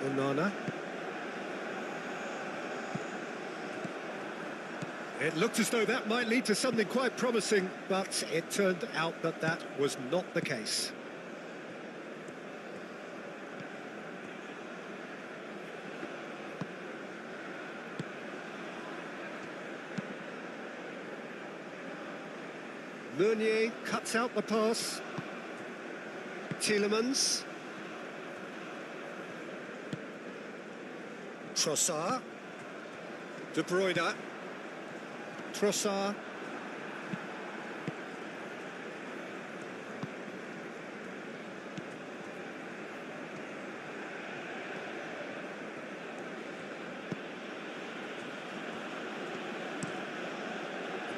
Onana. It looked as though that might lead to something quite promising, but it turned out that that was not the case. Meunier cuts out the pass. Tielemans. Trossard. De Bruyne. Trossard.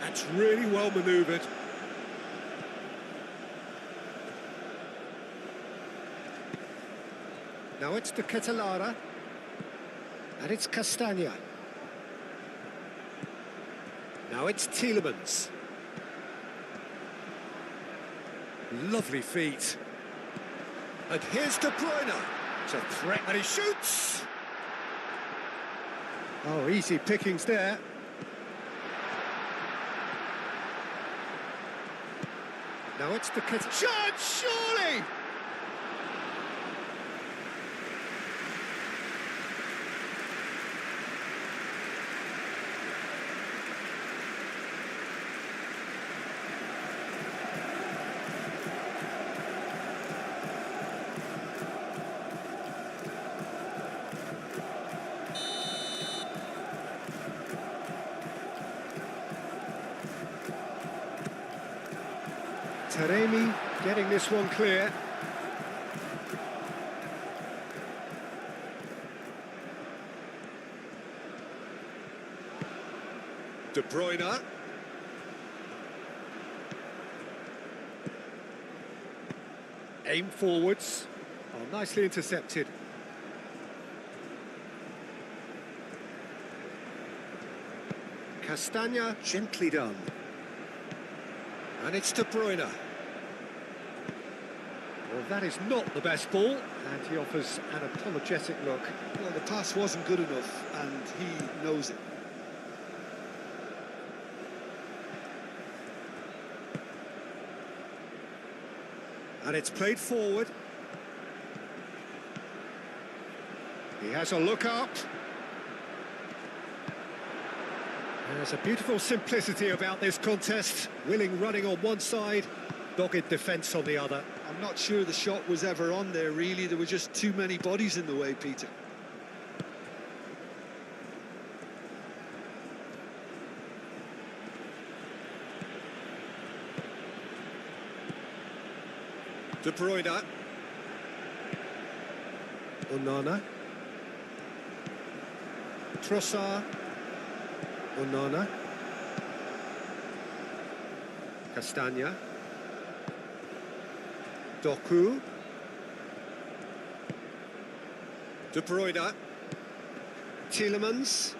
That's really well manoeuvred. Now it's De Ketelaere. And it's Castagna. Now it's Tielemans. Lovely feet. And here's De Bruyne. It's a threat and he shoots. Oh, easy pickings there. Now it's De Ketelaere. Chance, surely! Taremi getting this one clear. De Bruyne. Aim forwards. Oh, nicely intercepted. Castagna, gently done. And it's De Bruyne. Well, that is not the best ball, and he offers an apologetic look. Well, the pass wasn't good enough, and he knows it. And it's played forward. He has a look up. There's a beautiful simplicity about this contest. Willing running on one side, dogged defence on the other. I'm not sure the shot was ever on there, really. There were just too many bodies in the way, Peter. De Bruyne. Onana. Trossard. Onana. Castagna. Doku. De Bruyne. Tielemans.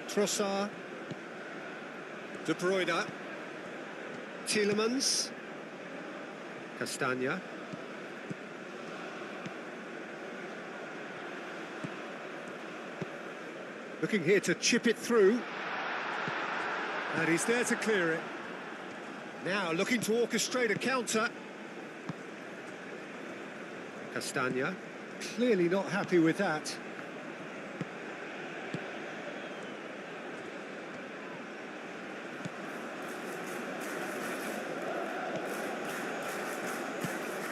Trossard. De Bruyne. Tielemans. Castagna. Looking here to chip it through. And he's there to clear it. Now looking to orchestrate a counter. Castagna, clearly not happy with that.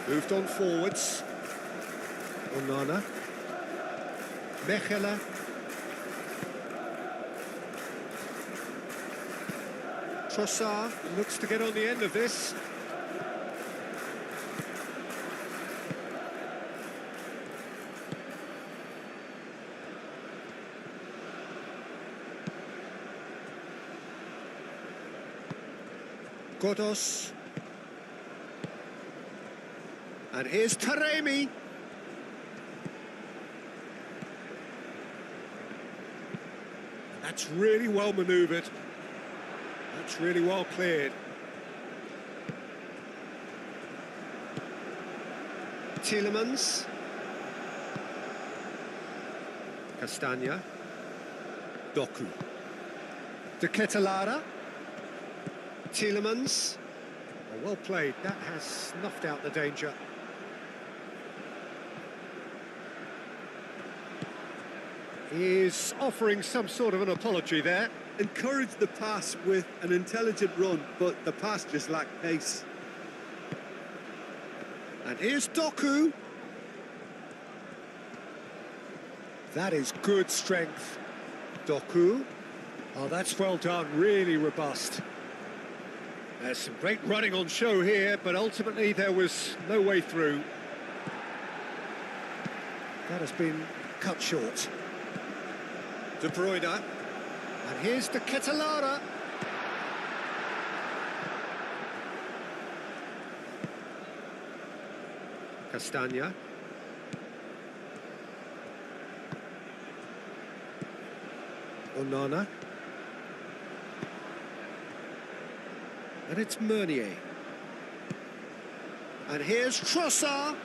Moved on forwards. Onana. Mechelen. Trossard looks to get on the end of this. Godos. And here's Taremi. That's really well manoeuvred. That's really well cleared. Tielemans. Castagna. Doku. De Ketelara. Tielemans. Oh, well played. That has snuffed out the danger. He's offering some sort of an apology there. Encouraged the pass with an intelligent run, but the pass just lacked pace. And here's Doku. That is good strength. Doku. Oh, that's well done, really robust. There's some great running on show here, but ultimately there was no way through. That has been cut short. De Bruyne. And here's De Ketelara. Castagna. Onana. And it's Meunier. And here's Trossard.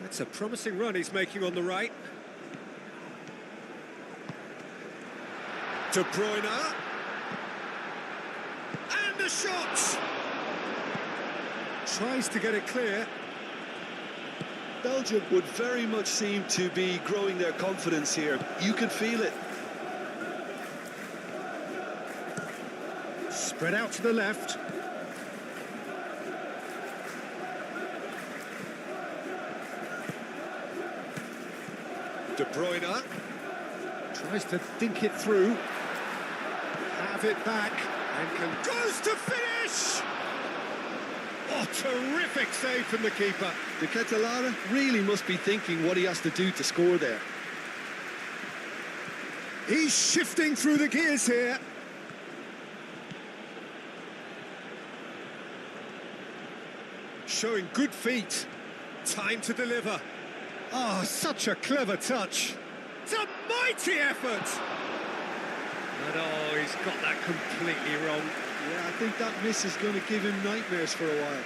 That's a promising run he's making on the right. De Bruyne. And the shot! Tries to get it clear. Belgium would very much seem to be growing their confidence here. You can feel it. Spread out to the left. De Bruyne tries to dink it through. Have it back and goes to finish! Oh, terrific save from the keeper. De Ketelara really must be thinking what he has to do to score there. He's shifting through the gears here. Showing good feet. Time to deliver. Oh, such a clever touch. It's a mighty effort. And oh, he's got that completely wrong. Yeah, I think that miss is going to give him nightmares for a while.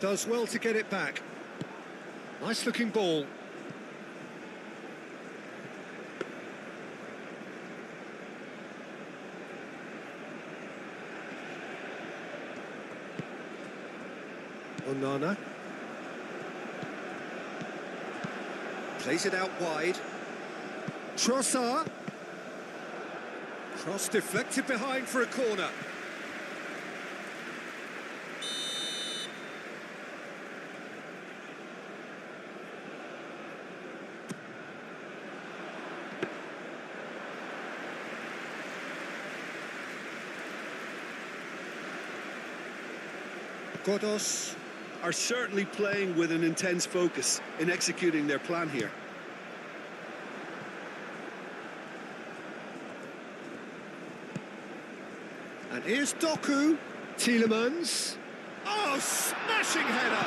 Does well to get it back. Nice looking ball. Onana. Plays it out wide. Trossard. Cross deflected behind for a corner. Godos Are certainly playing with an intense focus in executing their plan here. And here's Doku. Tielemans. Oh, smashing header.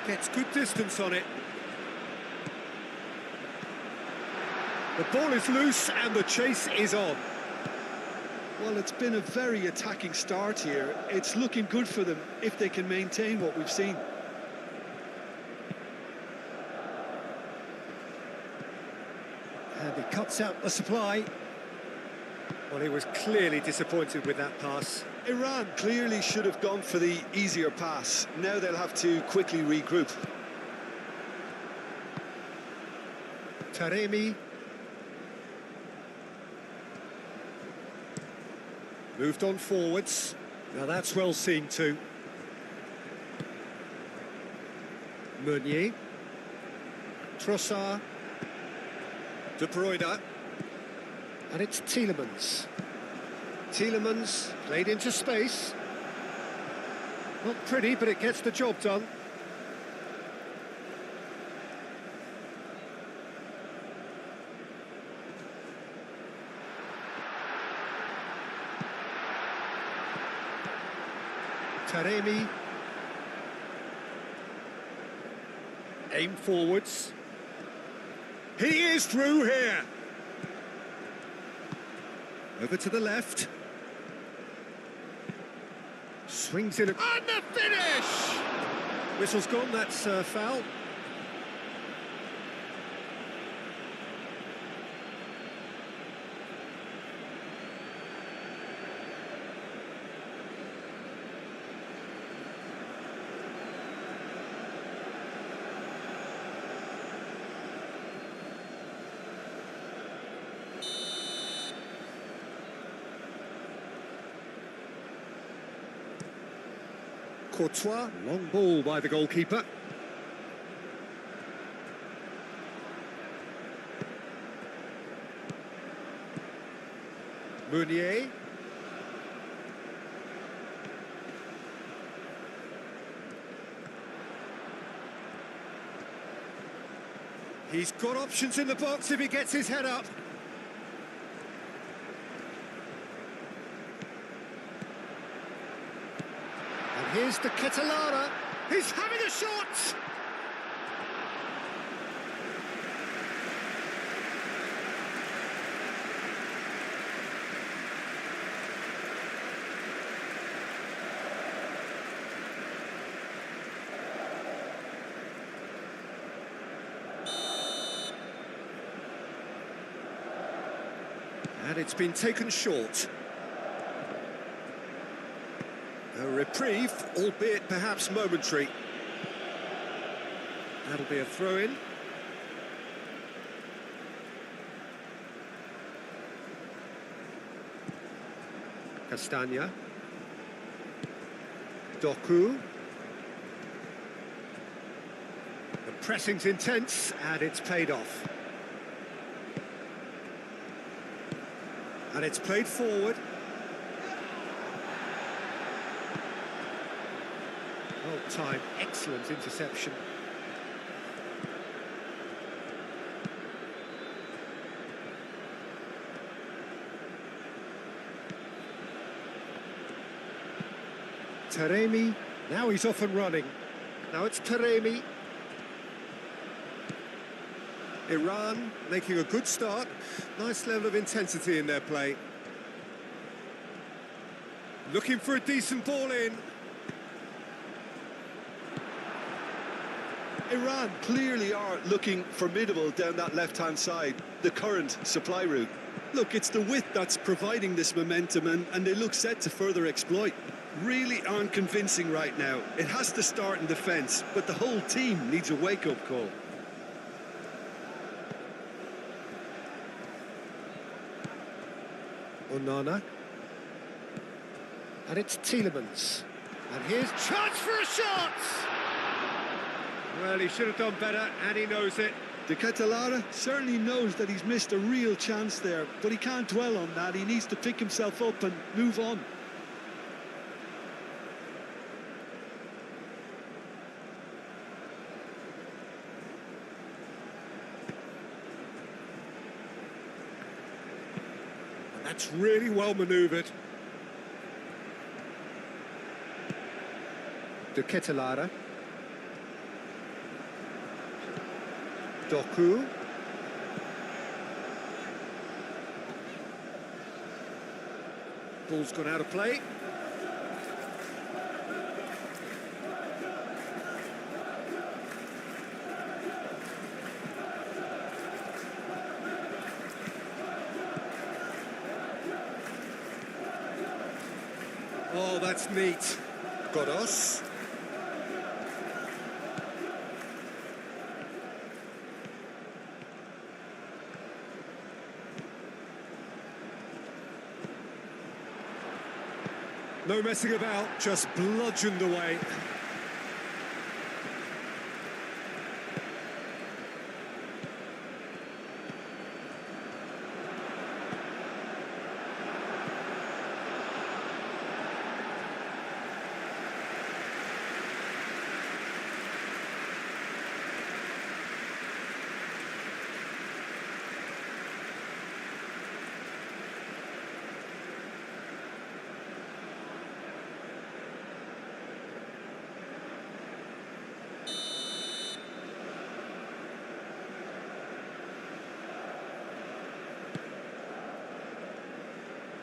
Gets good distance on it. The ball is loose and the chase is on. Well, it's been a very attacking start here. It's looking good for them if they can maintain what we've seen. And he cuts out the supply. Well, he was clearly disappointed with that pass. Iran clearly should have gone for the easier pass. Now they'll have to quickly regroup. Taremi. Moved on forwards. Now that's well seen too. Meunier. Trossard. De Bruyne. And it's Tielemans. Tielemans played into space. Not pretty, but it gets the job done. Taremi. Aim forwards. He is through here. Over to the left. Swings in. And the finish! Whistle's gone, that's foul. Courtois, long ball by the goalkeeper. Meunier. He's got options in the box if he gets his head up. And here's the Catalana. He's having a shot! And it's been taken short. A reprieve, albeit perhaps momentary. That'll be a throw-in. Castagna. Doku. The pressing's intense, and it's paid off. And it's played forward. Well timed, excellent interception. Taremi, now he's off and running. Now it's Taremi. Iran making a good start. Nice level of intensity in their play. Looking for a decent ball in. Iran clearly are looking formidable down that left-hand side, the current supply route. Look, it's the width that's providing this momentum, and they look set to further exploit. Really aren't convincing right now. It has to start in defence, but the whole team needs a wake-up call. Onana. And it's Tielemans. And here's chance for a shot! Well, he should have done better, and he knows it. The Catalana certainly knows that he's missed a real chance there, but he can't dwell on that. He needs to pick himself up and move on. That's really well manoeuvred. De Ketelaere. Doku. Ball's gone out of play. Oh, that's neat. Got us. No messing about, just bludgeoned away.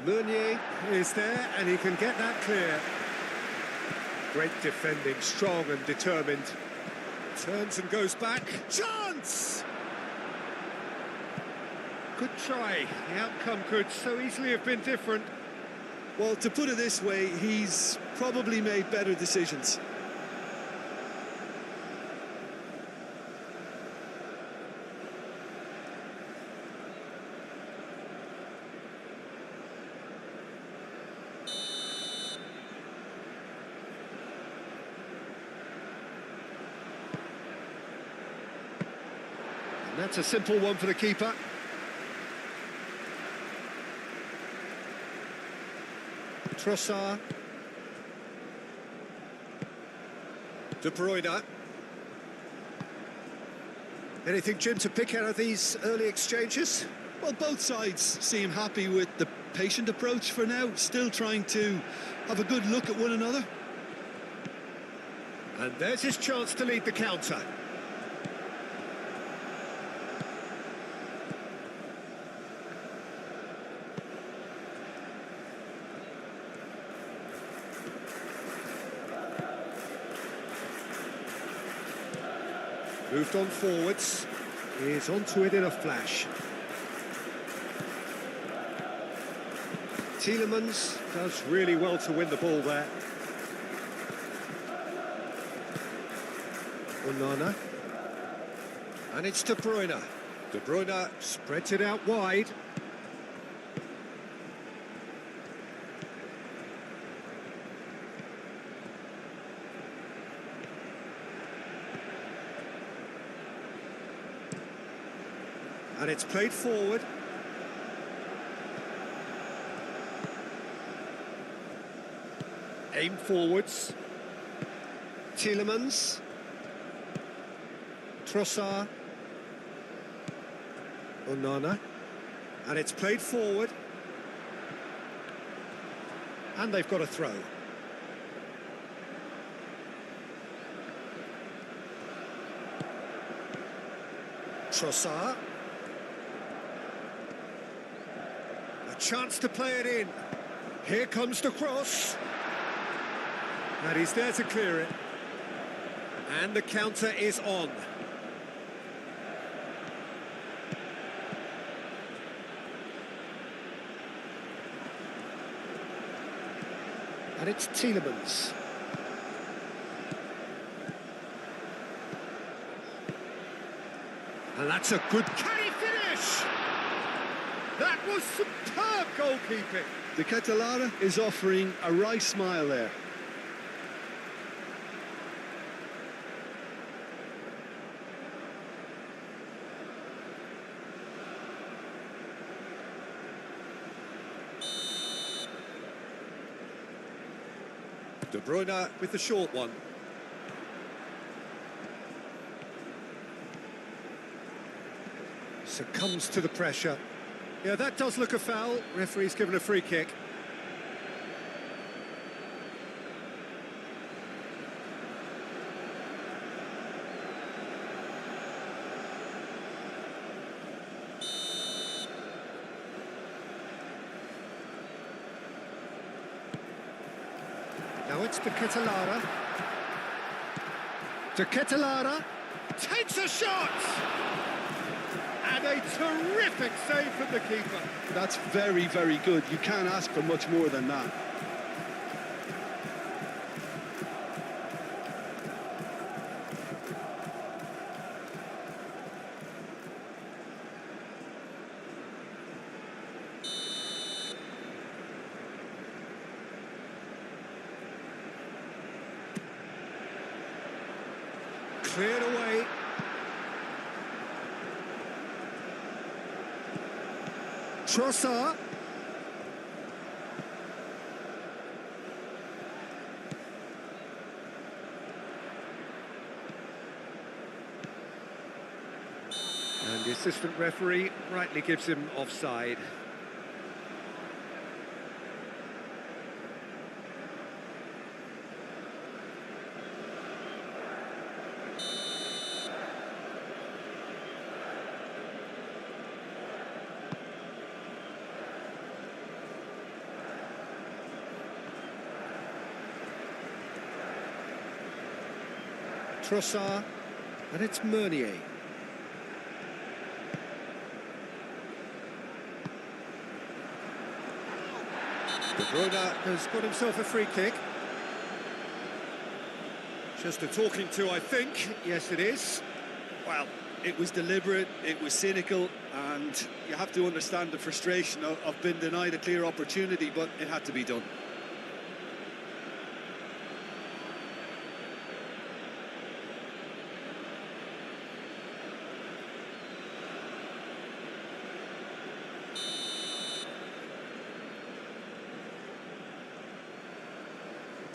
Meunier is there, and he can get that clear. Great defending, strong and determined. Turns and goes back. Chance! Good try. The outcome could so easily have been different. Well, to put it this way, he's probably made better decisions. And that's a simple one for the keeper. Trossard. De Bruyne. Anything, Jim, to pick out of these early exchanges? Well, both sides seem happy with the patient approach for now, still trying to have a good look at one another. And there's his chance to lead the counter. Moved on forwards. He's onto it in a flash. Tielemans does really well to win the ball there. Onana. And it's De Bruyne. De Bruyne spreads it out wide. And it's played forward. Aim forwards. Tielemans. Trossard. Onana. And it's played forward. And they've got a throw. Trossard. Chance to play it in. Here comes the cross. And he's there to clear it. And the counter is on. And it's Tielemans. And that's a good carry finish! That was superb goalkeeping. The Catalara is offering a wry smile there. De Bruyne with the short one. Succumbs to the pressure. Yeah, that does look a foul. Referee's given a free kick. Now it's De Catalara. De Catalara takes a shot! And a terrific save from the keeper. That's very, very good. You can't ask for much more than that. Cleared away. Trossard. And the assistant referee rightly gives him offside. Trossard, and it's Meunier. De Bruyne has got himself a free kick. Just a talking to, I think. Yes, it is. Well, it was deliberate, it was cynical, and you have to understand the frustration of being denied a clear opportunity, but it had to be done.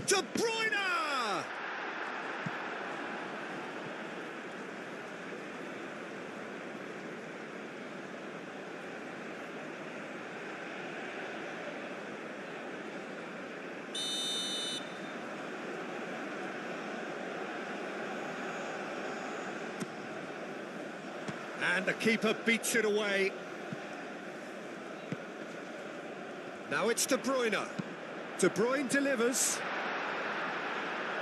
De Bruyne! And the keeper beats it away. Now it's De Bruyne. De Bruyne delivers.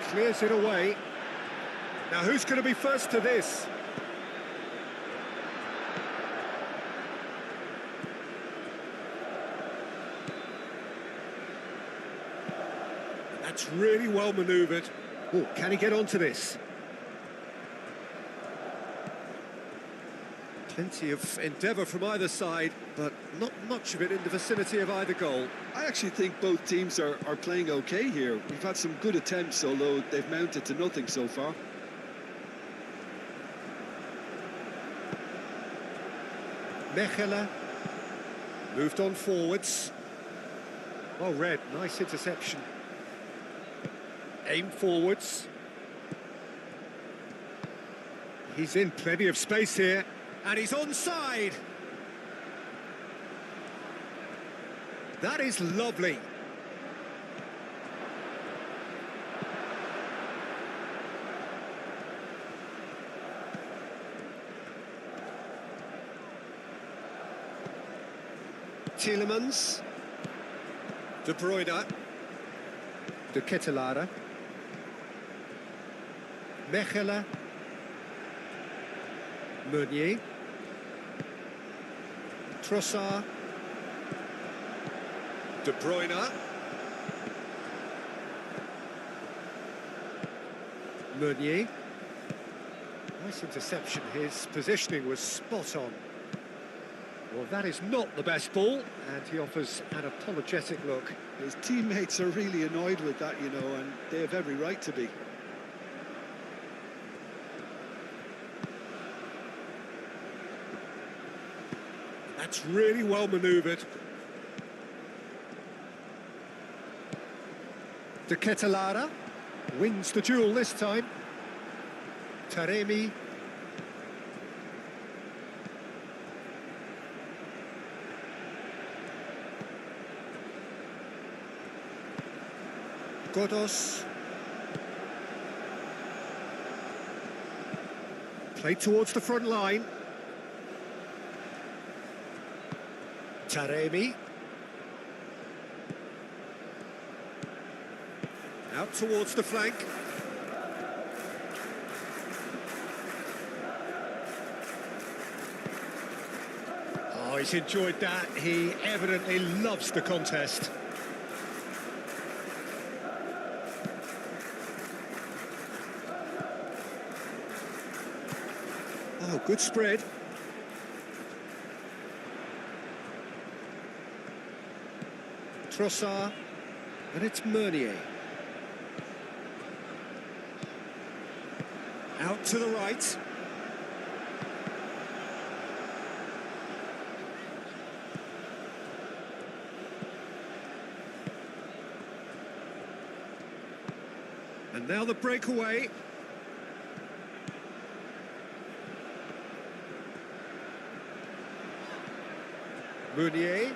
Clears it away. Now who's going to be first to this? That's really well manoeuvred. Oh, can he get onto this? Plenty of endeavour from either side, but not much of it in the vicinity of either goal. I actually think both teams are playing okay here. We've had some good attempts, although they've mounted to nothing so far. Mechelen moved on forwards. Well read, nice interception. Aim forwards. He's in plenty of space here, and he's onside. That is lovely. Tielemans. De Bruyne. De Ketelaere. Mechelen. Meunier. Trossard. De Bruyne. Meunier. Nice interception. His positioning was spot on. Well, that is not the best ball, and he offers an apologetic look. His teammates are really annoyed with that, you know, and they have every right to be. That's really well manoeuvred. De Ketelaere wins the duel this time. Taremi. Godos. Played towards the front line. Taremi. Out towards the flank. Oh, he's enjoyed that. He evidently loves the contest. Oh, good spread. Trossard, and it's Meunier. Out to the right. And now the breakaway. Meunier.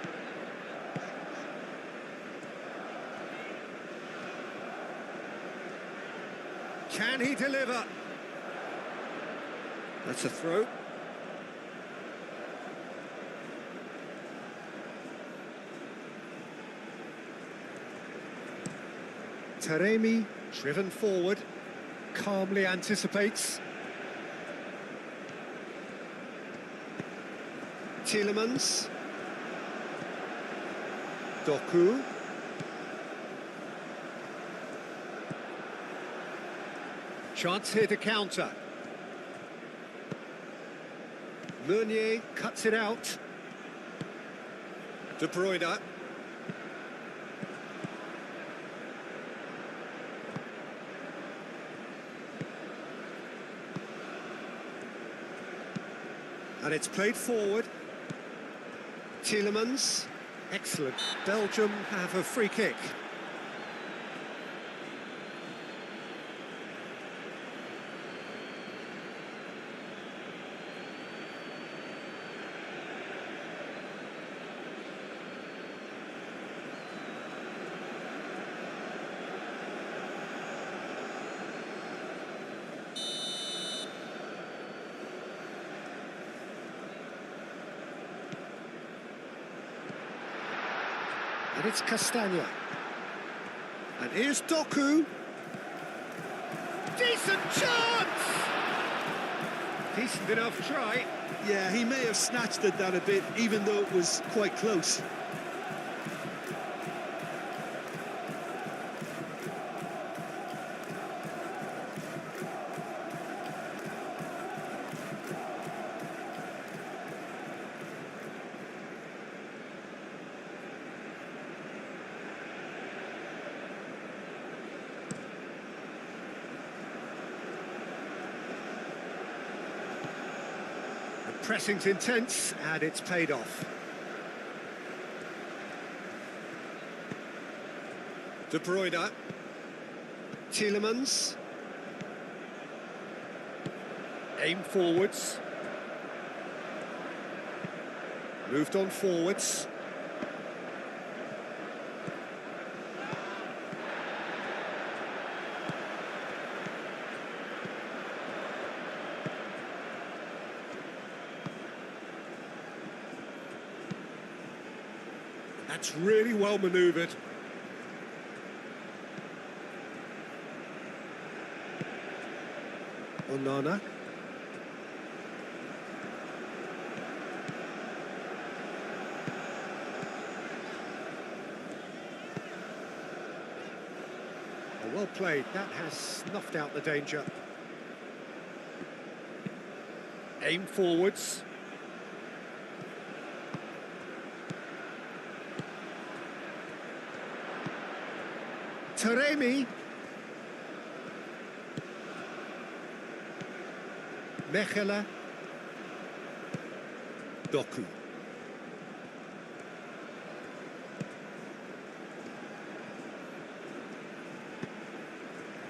Can he deliver? That's a throw. Taremi driven forward. calmly anticipates. Tielemans. Doku. Chance here to counter. Meunier cuts it out. De Bruyne. And it's played forward. Tielemans. Excellent. Belgium have a free kick. And it's Castagna. And here's Doku. Decent chance! Decent enough try. Yeah, he may have snatched at that a bit, even though it was quite close. Pressing's intense, and it's paid off. De Bruyne. Tielemans. Aim forwards. Moved on forwards. That's really well manoeuvred. Onana. Oh, well played. That has snuffed out the danger. Aim forwards. Taremi. Mechelen. Doku.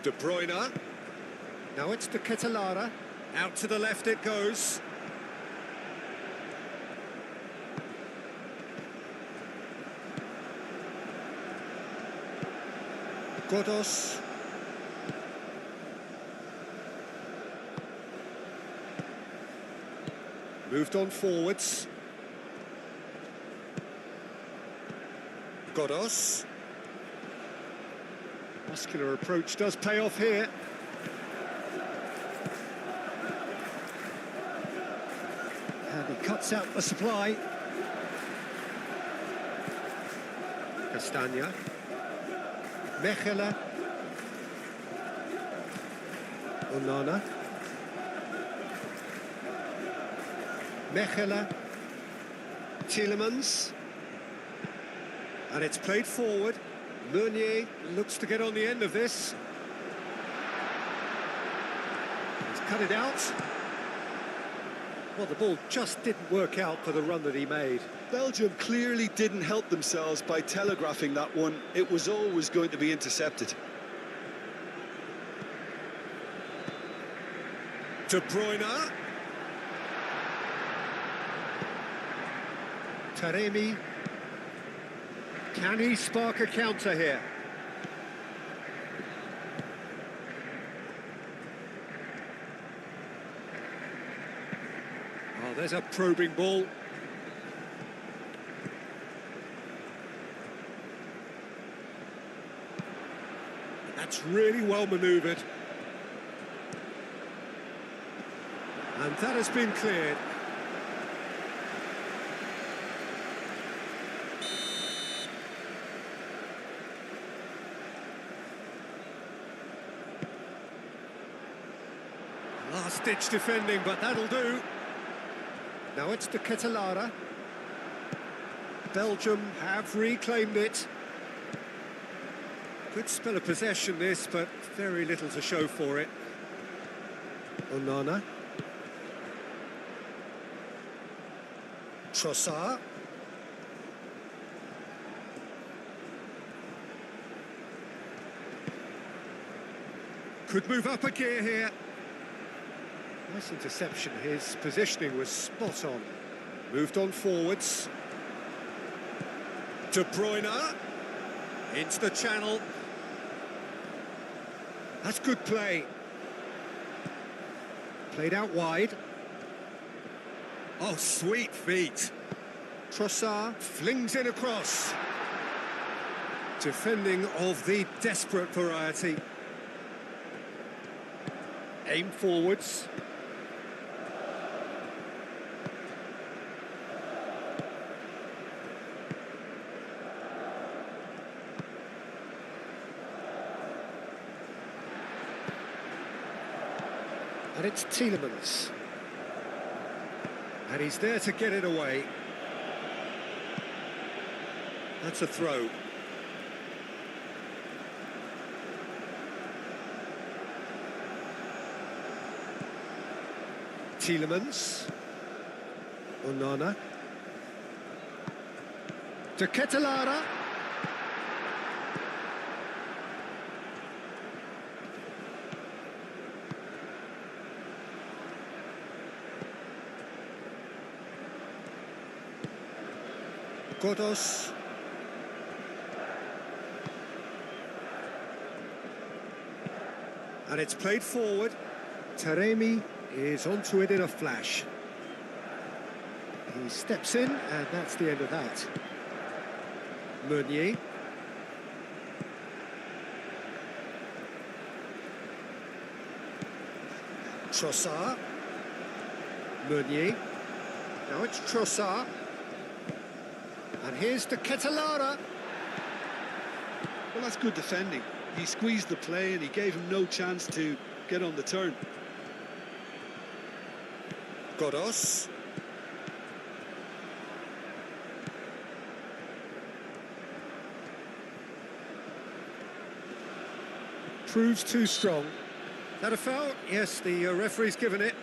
De Bruyne. Now it's to Ketelara. Out to the left it goes. Godos. Moved on forwards. Godos. Muscular approach does pay off here. And he cuts out the supply. Castagna. Mechelen. Onana. Mechelen. Tielemans. And it's played forward. Meunier looks to get on the end of this. He's cut it out. Well, the ball just didn't work out for the run that he made. Belgium clearly didn't help themselves by telegraphing that one. It was always going to be intercepted. De Bruyne. Taremi. Can he spark a counter here? Oh, there's a probing ball. That's really well manoeuvred. And that has been cleared. Last-ditch defending, but that'll do. Now it's to Ketelara. Belgium have reclaimed it. Good spell of possession this, but very little to show for it. Onana. Trossard. Could move up a gear here. Nice interception. His positioning was spot on. Moved on forwards. De Bruyne. Into the channel. That's good play. Played out wide. Oh, sweet feet. Trossard flings in across. Defending of the desperate variety. Aim forwards. And it's Tielemans. And he's there to get it away. That's a throw. Tielemans. Onana. To Ketelara. Godos. And it's played forward. Taremi is onto it in a flash. He steps in, and that's the end of that. Meunier. Trossard. Meunier. Now it's Trossard. And here's the Ketelara. Well, that's good defending. He squeezed the play and he gave him no chance to get on the turn. Godos. Proves too strong. Is that a foul? Yes, the referee's given it.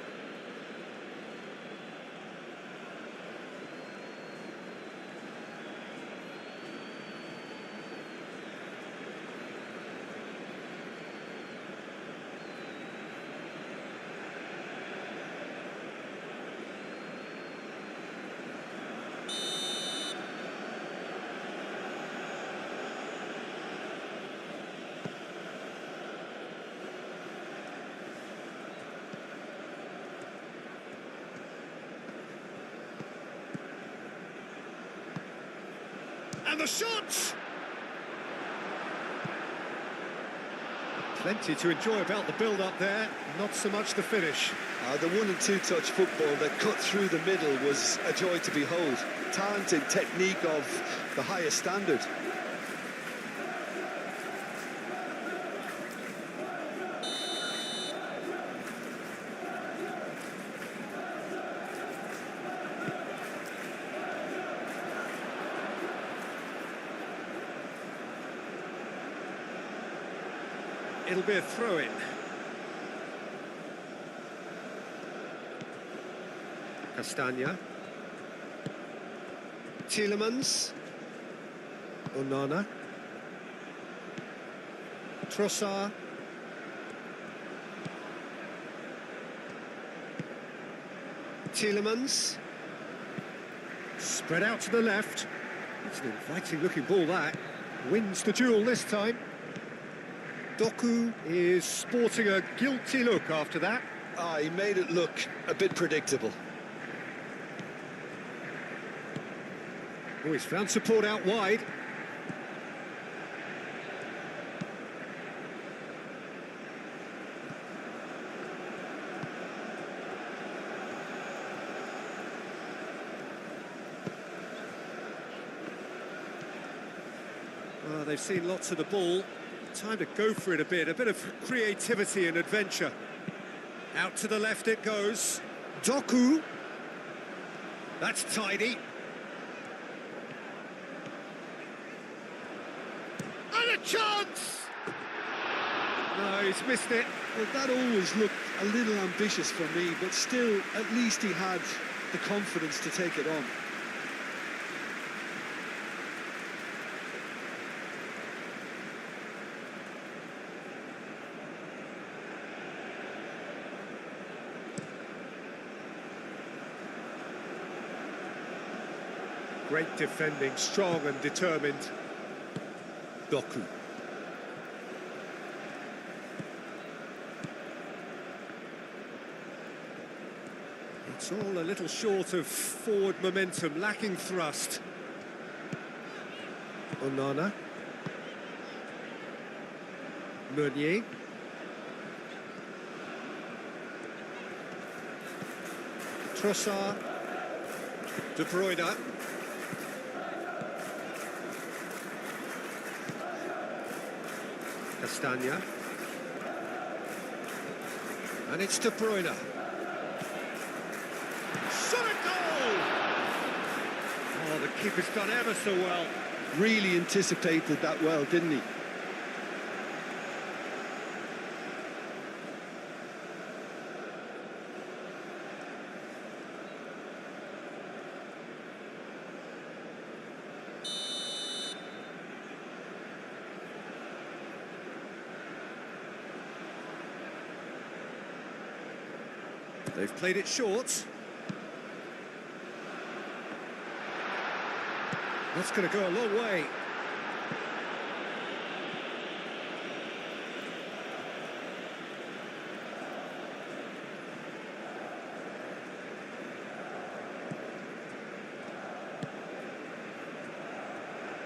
And the shot! Plenty to enjoy about the build-up there, not so much the finish. The 1- and 2-touch football that cut through the middle was a joy to behold. Talent and technique of the highest standard. It'll be a throw-in. Castagna. Tielemans. Onana. Trossard. Tielemans. Spread out to the left. It's an inviting-looking ball, that. Wins the duel this time. Doku is sporting a guilty look after that. He made it look a bit predictable. Oh, he's found support out wide. They've seen lots of the ball. Time to go for it a bit of creativity and adventure. Out to the left it goes. Doku. That's tidy. And a chance! No, he's missed it. Well, that always looked a little ambitious for me, but still, at least he had the confidence to take it on. Great defending, strong and determined. Doku. It's all a little short of forward momentum, lacking thrust. Onana. Meunier. Trossard. De Bruyne. Castagna. And it's De Bruyne. Shot a goal! Oh, the keeper's done ever so well. Really anticipated that well, didn't he? They've played it short. That's going to go a long way.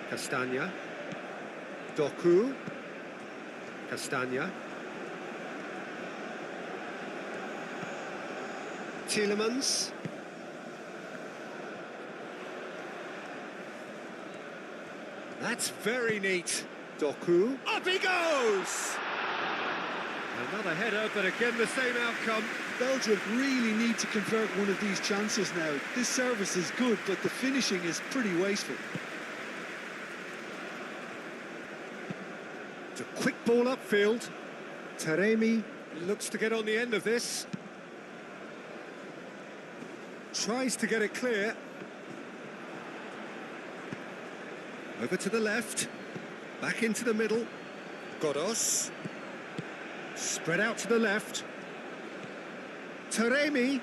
Castagna. Doku. Castagna. Tielemans. That's very neat. Doku. Up he goes! Another header, but again the same outcome. Belgium really need to convert one of these chances now. This service is good, but the finishing is pretty wasteful. It's a quick ball upfield. Taremi looks to get on the end of this. Tries to get it clear. Over to the left. Back into the middle. Godos. Spread out to the left. Taremi.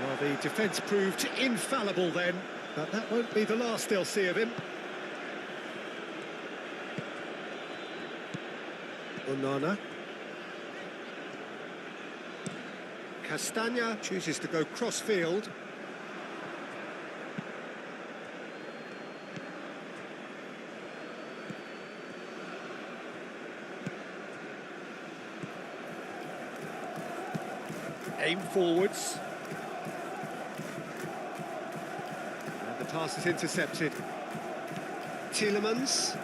Well, the defence proved infallible then, but that won't be the last they'll see of him. Onana. Castagna chooses to go cross-field. Aim forwards. And the pass is intercepted. Tielemans.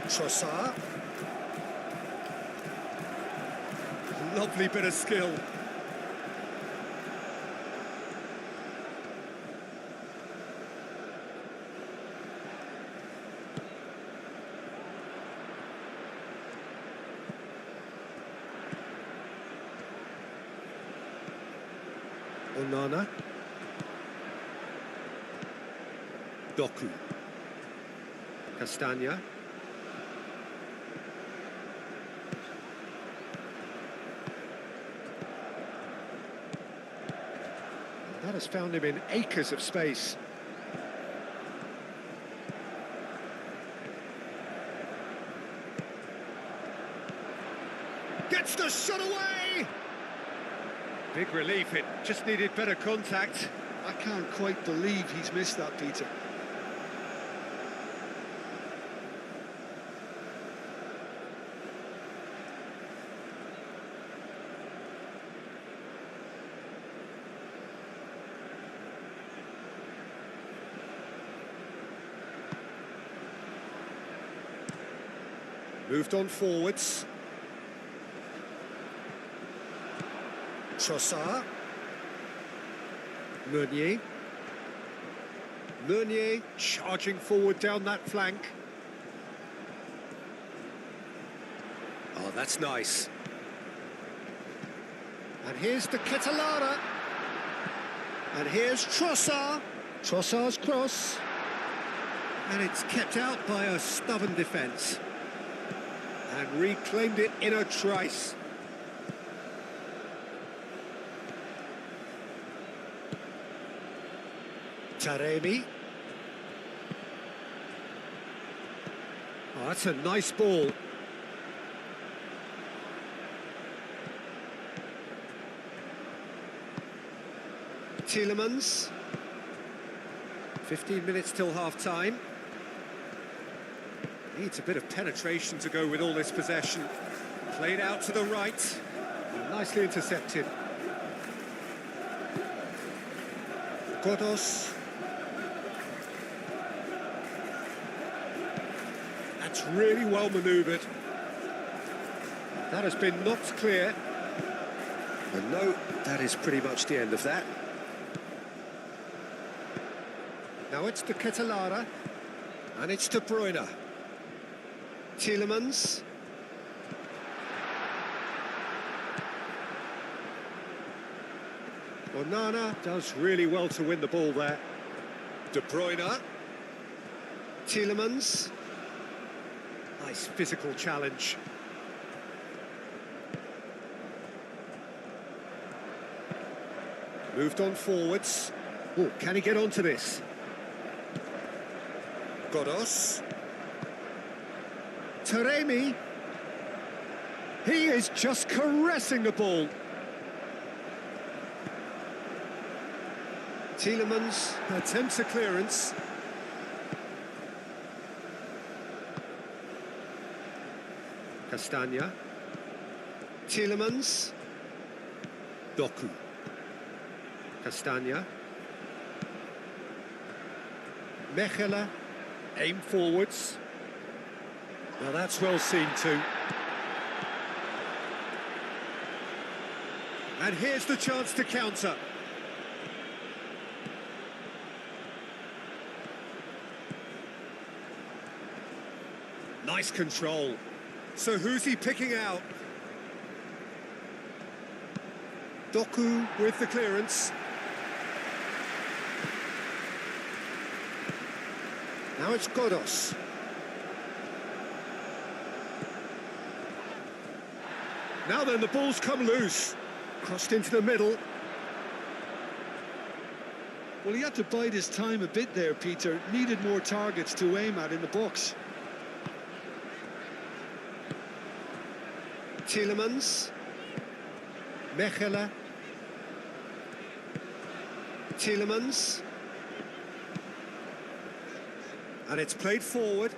Trossard. Lovely bit of skill. Onana. Doku. Castagna. That has found him in acres of space. Gets the shot away! Big relief, it just needed better contact. I can't quite believe he's missed that, Peter. Moved on forwards. Trossard. Meunier. Meunier charging forward down that flank. Oh, that's nice. And here's the Ketelada. And here's Trossard. Trossard's cross. And it's kept out by a stubborn defence. And reclaimed it in a trice. Taremi. Oh, that's a nice ball. Tielemans. 15 minutes till half-time. Needs a bit of penetration to go with all this possession. Played out to the right. Nicely intercepted. Godos. That's really well manoeuvred. That has been knocked clear. And no, that is pretty much the end of that. Now it's to Ketelada. And it's De Bruyne. Tielemans. Onana does really well to win the ball there. De Bruyne. Tielemans. Nice physical challenge. Moved on forwards. Oh, can he get onto this? Godos. Taremi. He is just caressing the ball. Tielemans attempts a clearance. Castagna. Tielemans. Doku. Castagna. Mechelen. Aim forwards. Now that's well seen too. And here's the chance to counter. Nice control. So who's he picking out? Doku with the clearance. Now it's Godos. Now then, the ball's come loose. Crossed into the middle. Well, he had to bide his time a bit there, Peter. Needed more targets to aim at in the box. Tielemans. Mechelen. Tielemans. And it's played forward.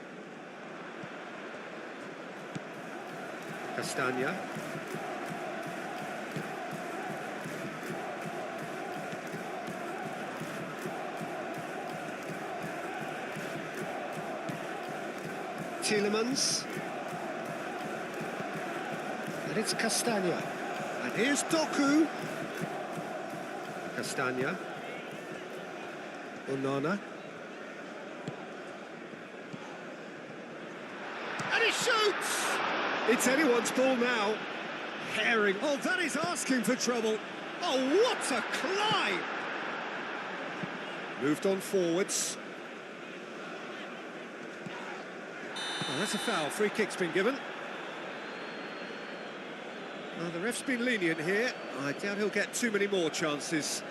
Castagna. Tielemans. And it's Castagna. And here's Doku. Castagna. Onana. And he shoots! It's anyone's ball now. Herring. Oh, that is asking for trouble. Oh, what a climb! Moved on forwards. Oh, that's a foul. Free kick's been given. Well, the ref's been lenient here. I doubt he'll get too many more chances.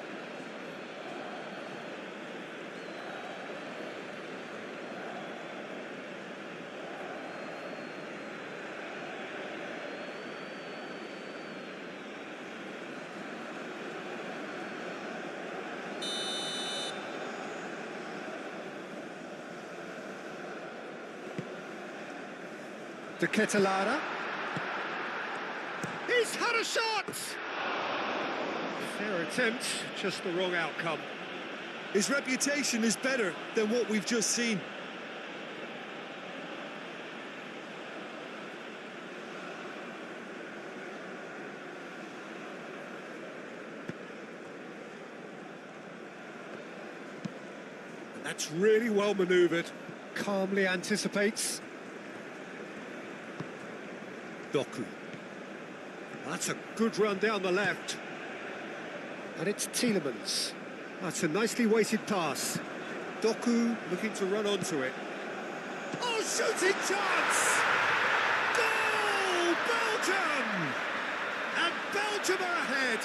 De Ketelada. He's had a shot! Fair attempt, just the wrong outcome. His reputation is better than what we've just seen. That's really well manoeuvred. Calmly anticipates. Doku. That's a good run down the left. And it's Tielemans. That's a nicely weighted pass. Doku looking to run onto it. Oh, shooting chance! Goal! Belgium! And Belgium are ahead.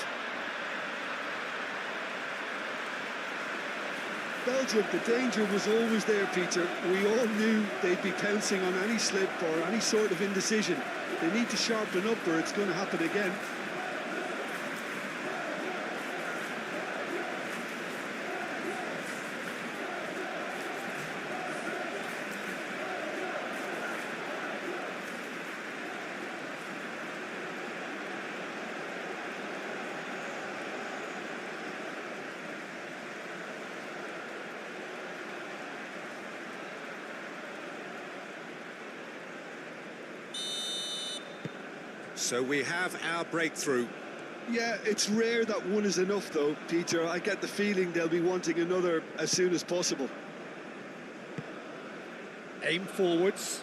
Belgium, the danger was always there, Peter. We all knew they'd be pouncing on any slip or any sort of indecision. They need to sharpen up or it's going to happen again. So we have our breakthrough. Yeah, it's rare that one is enough, though, Peter. I get the feeling they'll be wanting another as soon as possible. Aim forwards.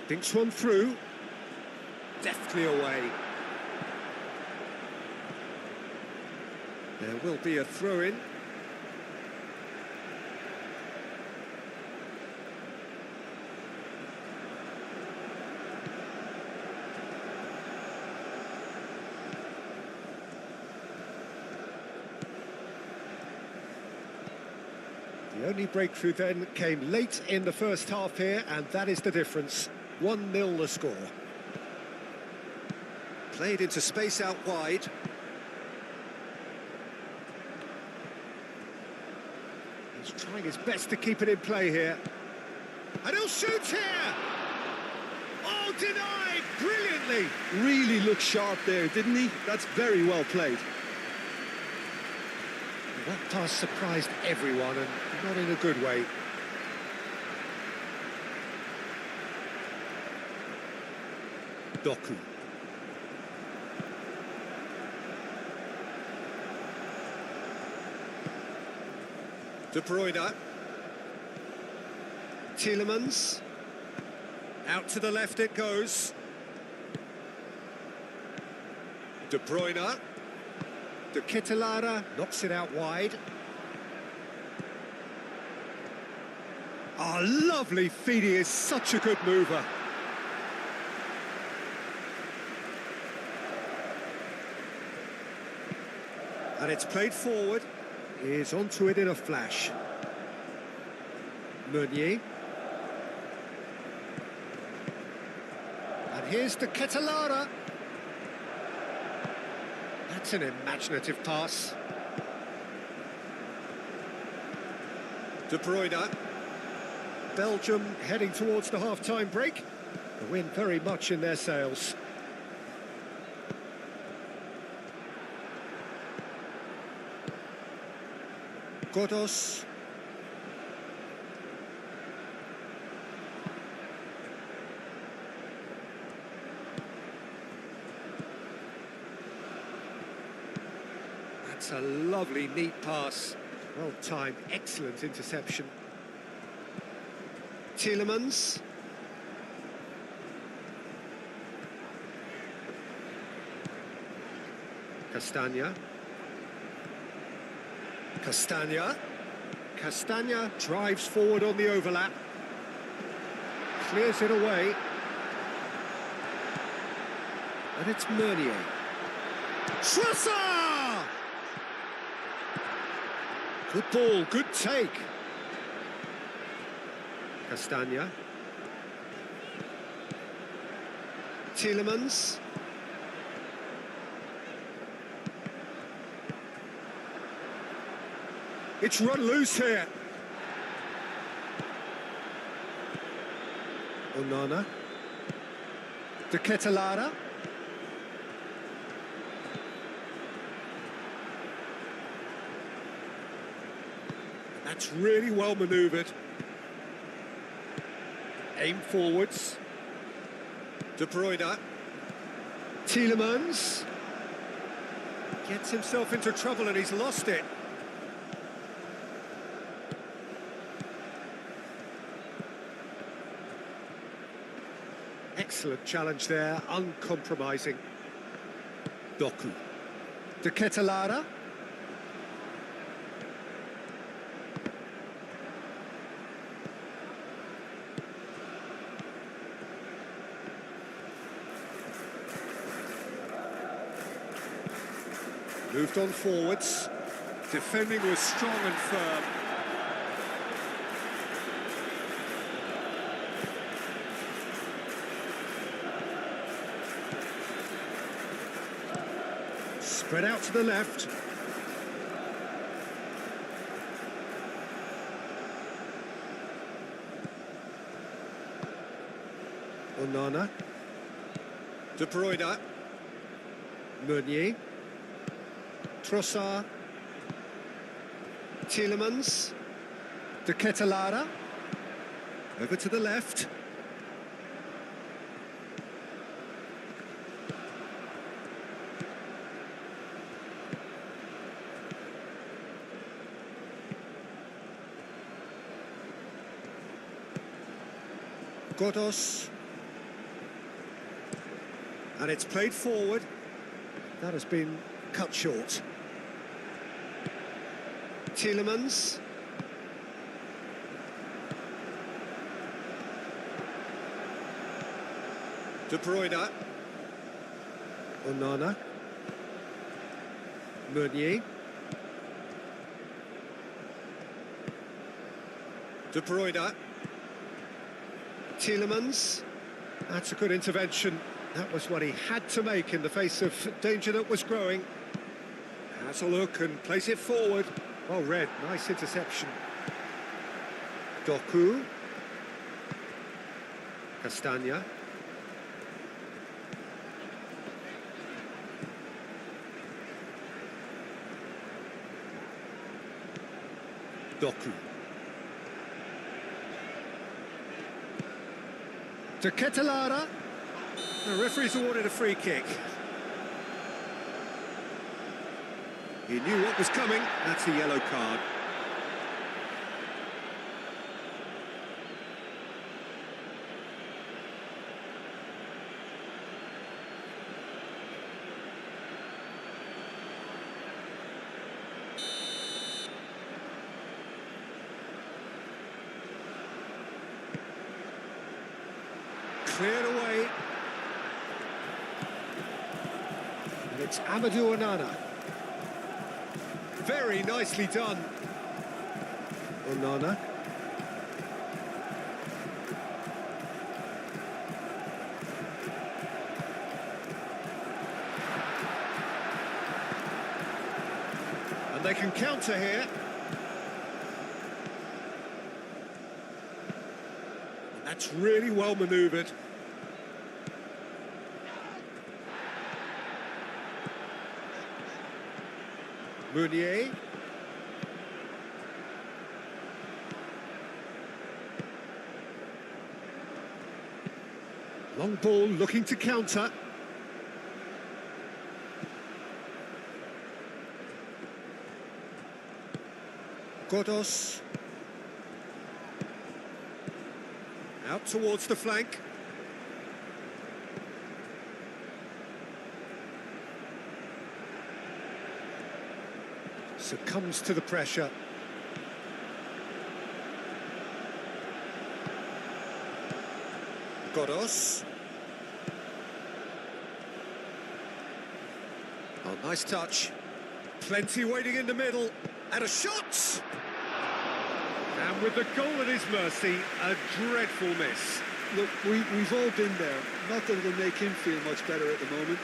Thinks one through. Deftly away. There will be a throw-in. The only breakthrough then came late in the first half here, and that is the difference. 1-0 the score. Played into space out wide. He's trying his best to keep it in play here. And he'll shoot here! Oh, denied brilliantly! Really looked sharp there, didn't he? That's very well played. That pass surprised everyone, and not in a good way. Doku. De Bruyne. Tielemans. Out to the left it goes. De Bruyne. De Ketelaere knocks it out wide. Oh, lovely feed. He is such a good mover. And it's played forward. He's onto it in a flash. Meunier. And here's the Ketelaere. That's an imaginative pass. De Bruyne. Belgium heading towards the half-time break. The win very much in their sails. Godos. That's a lovely, neat pass. Well timed, excellent interception. Tielemans. Castagna. Castagna drives forward on the overlap. Clears it away. And it's Meunier. Schlosser! Good ball, good take. Castagna. Tielemans. It's run loose here. Onana. De Ketelaere. That's really well manoeuvred. Aim forwards. De Bruyne. Tielemans gets himself into trouble and he's lost it. Excellent challenge there, uncompromising. Doku. De Ketelara. Moved on forwards. Defending was strong and firm. Spread out to the left. Onana. De Bruyne. Meunier. Trossard. Tielemans. De Ketelara. Over to the left. Godos. And it's played forward. That has been cut short. Tielemans. De Bruyne. Onana. Meunier. De Bruyne. Tielemans. That's a good intervention. That was what he had to make in the face of danger that was growing. Has a look and plays it forward. Well read, nice interception. Doku. Castagna. Doku. De Ketelara. The referee's awarded a free kick. He knew what was coming. That's a yellow card. Cleared away. And it's Amadou Onana. Very nicely done. Onana. And they can counter here. And that's really well manoeuvred. Meunier. Long ball looking to counter. Godos. Out towards the flank. Succumbs to the pressure. Godos. Oh, nice touch. Plenty waiting in the middle. And a shot! And with the goal at his mercy, a dreadful miss. Look, we've all been there. Not that it'll make him feel much better at the moment.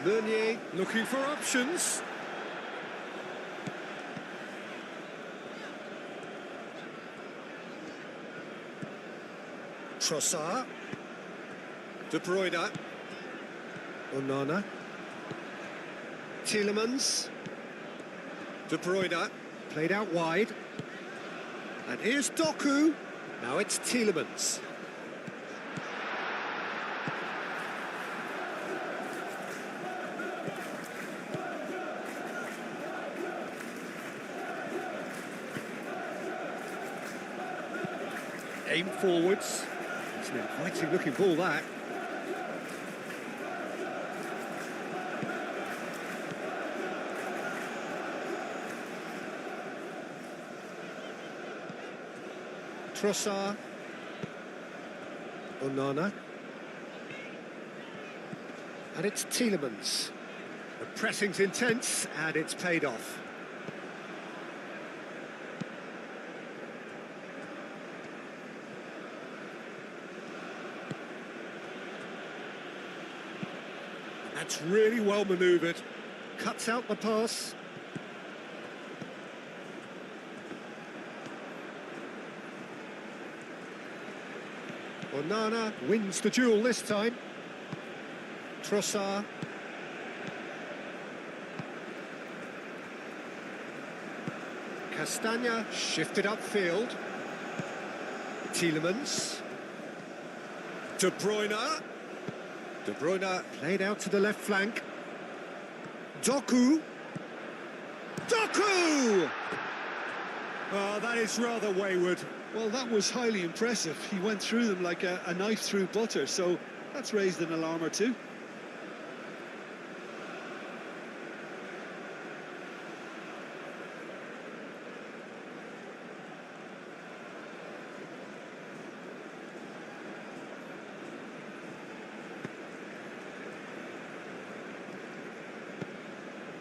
Meunier looking for options. Trossard. De Bruyne. Onana. Tielemans. De Bruyne. Played out wide. And here's Doku. Now it's Tielemans. Aim forwards. It's an inviting looking ball, that. Trossard. Onana. And it's Tielemans. The pressing's intense and it's paid off. That's really well manoeuvred. Cuts out the pass. Onana wins the duel this time. Trossard. Castagna shifted upfield. Tielemans. De Bruyne. De Bruyne played out to the left flank. Doku. Doku! Oh, that is rather wayward. Well, that was highly impressive. He went through them like a knife through butter, so that's raised an alarm or two.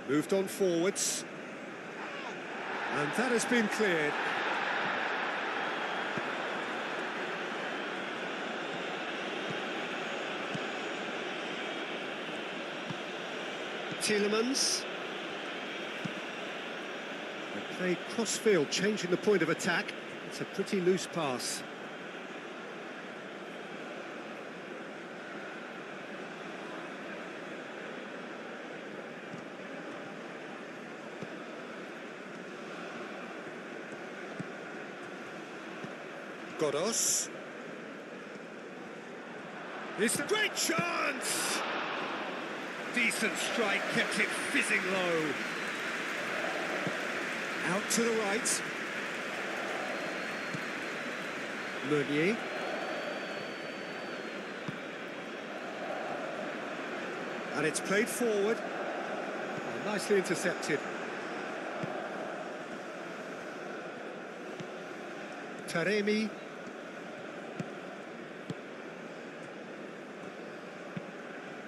Moved on forwards. And that has been cleared. Tielemans. They played cross-field, changing the point of attack. It's a pretty loose pass. Godos. It's a great chance! Decent strike, kept it fizzing low. Out to the right. Meunier. And it's played forward. Oh, nicely intercepted. Taremi.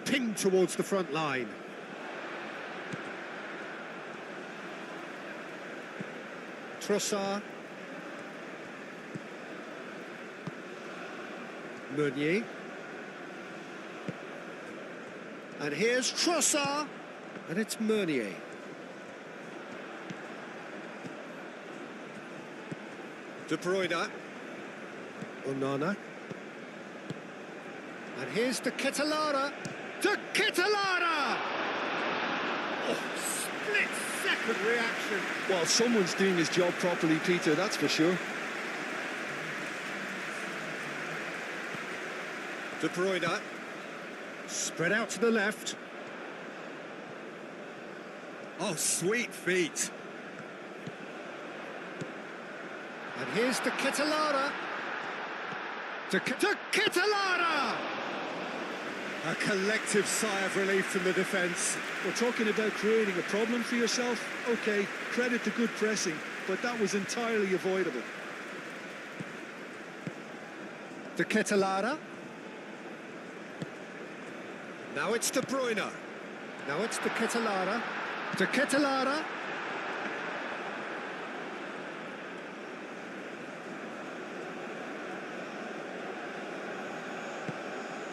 Pinged towards the front line. Trossard. Meunier. And here's Trossard. And it's Meunier. De Bruyne. Onana. And here's De Ketelaere. De Ketelaere! Oh, split-second reaction. Well, someone's doing his job properly, Peter, that's for sure. De Bruyne. Spread out to the left. Oh, sweet feet. And here's De Ketelaere. De Ketelaere! A collective sigh of relief from the defence. We're talking about creating a problem for yourself. OK, credit to good pressing, but that was entirely avoidable. De Ketelaere. Now it's De Bruyne. Now it's De Ketelaere. De Ketelaere.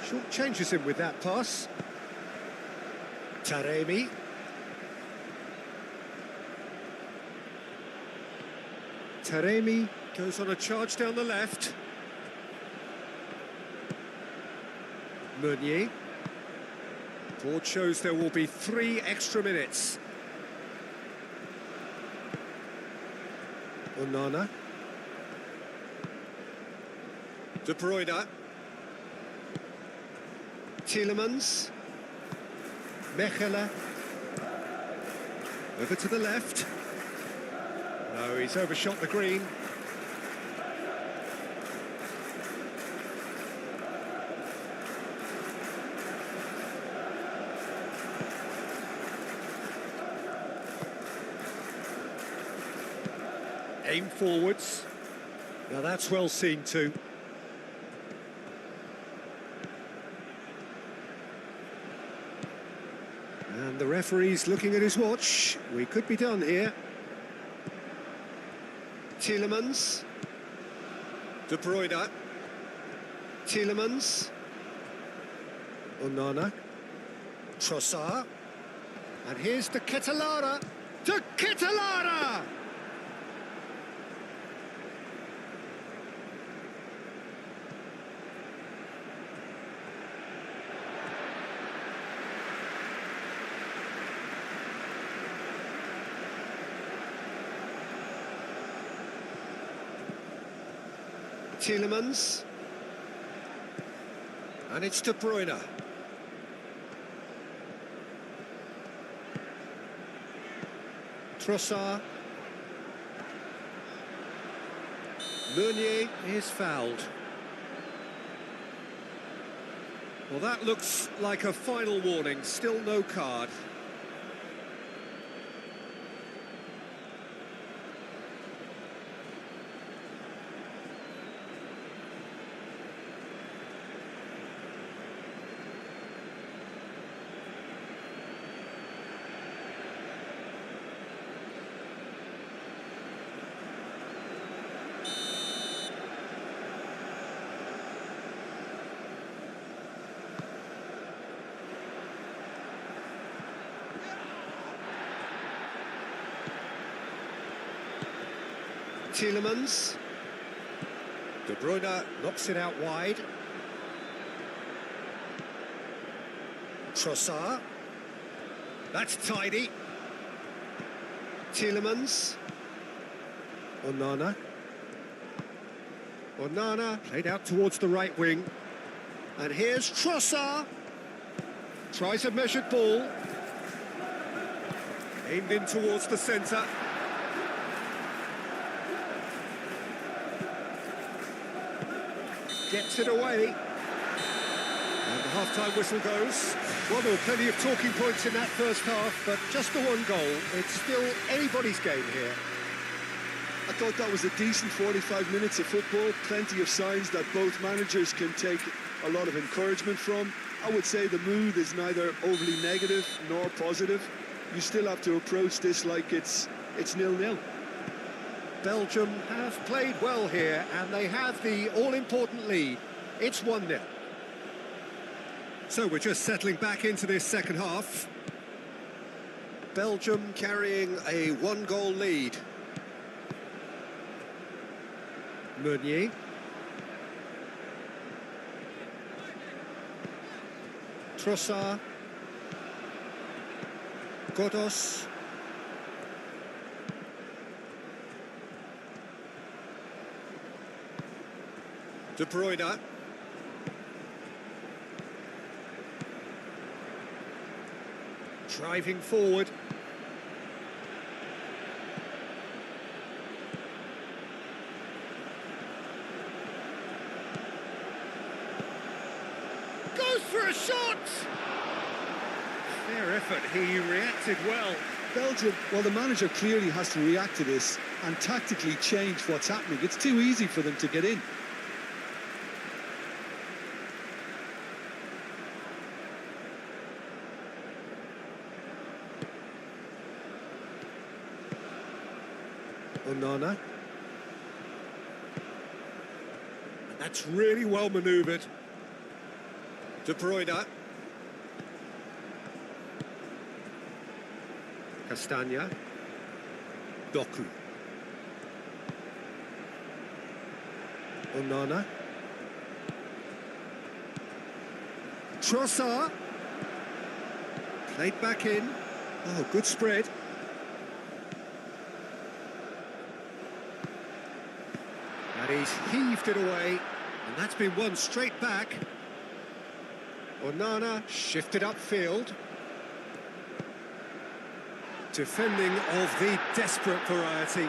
Short changes him with that pass. Taremi. Taremi goes on a charge down the left. Meunier. Board shows there will be 3 extra minutes. Onana. De Bruyne. Tielemans. Mechelen. Over to the left. No, he's overshot the green. Aim forwards. Now that's well seen too. And the referee's looking at his watch. We could be done here. Tielemans. De Bruyne. Tielemans. Onana. Trossard. And here's De Ketelaere. De Ketelaere! Tielemans. And it's De Bruyne. Trossard. Meunier is fouled. Well, that looks like a final warning. Still no card. Tielemans. De Bruyne knocks it out wide. Trossard. That's tidy. Tielemans. Onana. Onana played out towards the right wing. And here's Trossard. Tries a measured ball. Aimed in towards the centre. Gets it away. And the half-time whistle goes. Well, there were plenty of talking points in that first half, but just the one goal. It's still anybody's game here. I thought that was a decent 45 minutes of football. Plenty of signs that both managers can take a lot of encouragement from. I would say the mood is neither overly negative nor positive. You still have to approach this like it's 0-0. Belgium have played well here, and they have the all-important lead. It's 1-0. So we're just settling back into this second half. Belgium carrying a 1-goal lead. Meunier. Trossard. Godos. De Bruyne. Driving forward. Goes for a shot! Fair effort, he reacted well. Belgium, well, the manager clearly has to react to this and tactically change what's happening. It's too easy for them to get in. Onana. That's really well manoeuvred. De Bruyne. Castagna. Doku. Onana. Trossard. Played back in. Oh, good spread. And he's heaved it away. And that's been won straight back. Onana shifted upfield. Defending of the desperate variety.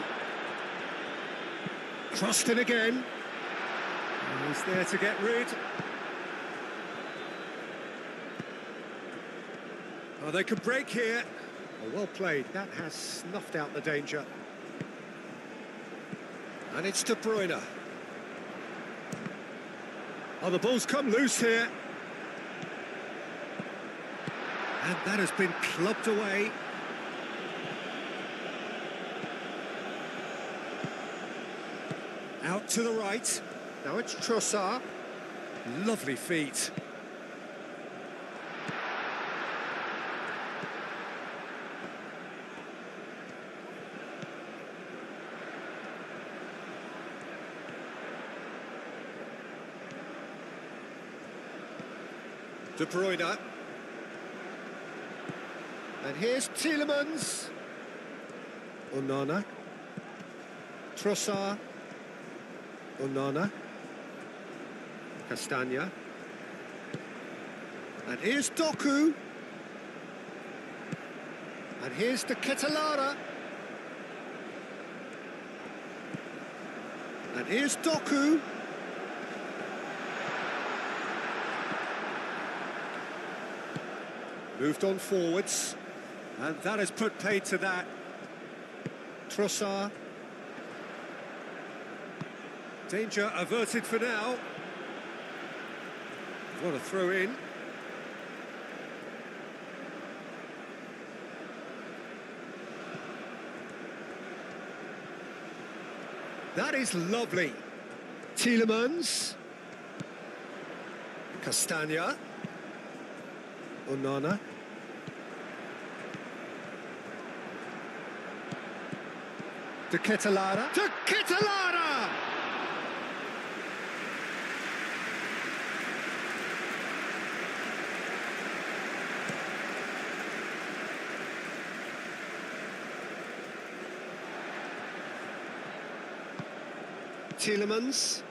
Crossed in again. And he's there to get rid. Oh, they could break here. Oh, well played. That has snuffed out the danger. And it's De Bruyne. Oh, the ball's come loose here. And that has been clubbed away. Out to the right. Now it's Trossard. Lovely feet. De Bruyne. And here's Tielemans. Onana. Trossard. Onana. Castagna. And here's Doku. And here's the Ketelara. And here's Doku. Moved on forwards. And that has put paid to that. Trossard. Danger averted for now. What a throw in. That is lovely. Tielemans. Castagna. Onana. De Ketelara. De Ketelara! Tielemans.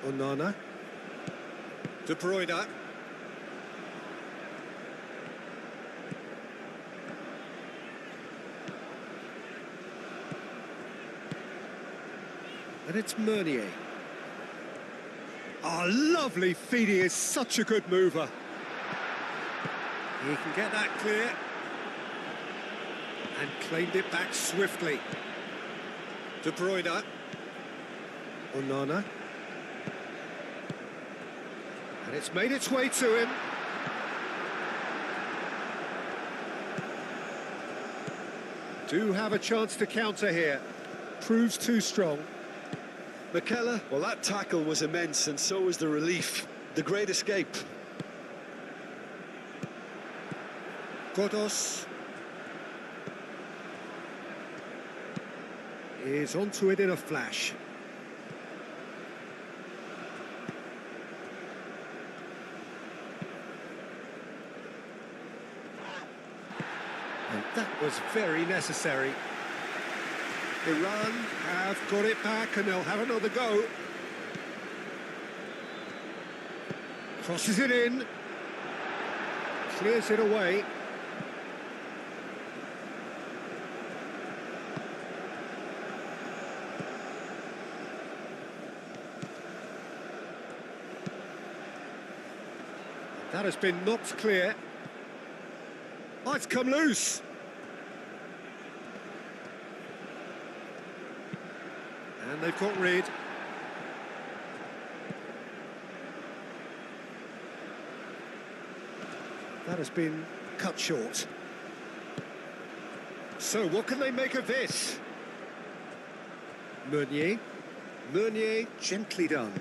Onana. De Bruyne. And it's Meunier. Oh, lovely feet. He is such a good mover. He can get that clear. And claimed it back swiftly. De Bruyne. Onana. And it's made its way to him. Do have a chance to counter here. Proves too strong. McKellar, well, that tackle was immense, and so was the relief. The great escape. Godos is onto it in a flash. And that was very necessary. Iran have got it back and they'll have another go. Crosses it in. Clears it away. That has been knocked clear. Oh, it's come loose. And they've got rid. That has been cut short. So what can they make of this? Meunier. Meunier, gently done.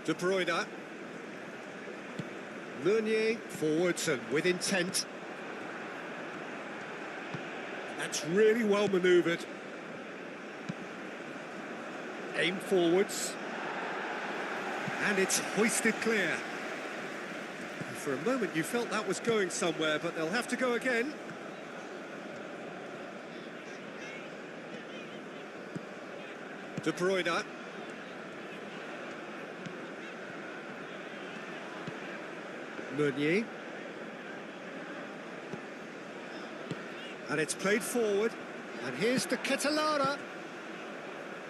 De Bruyne. Meunier forwards and with intent. That's really well manoeuvred. Aim forwards. And it's hoisted clear. And for a moment you felt that was going somewhere, but they'll have to go again. De Bruyne. Meunier. And it's played forward. And here's the Ketelara.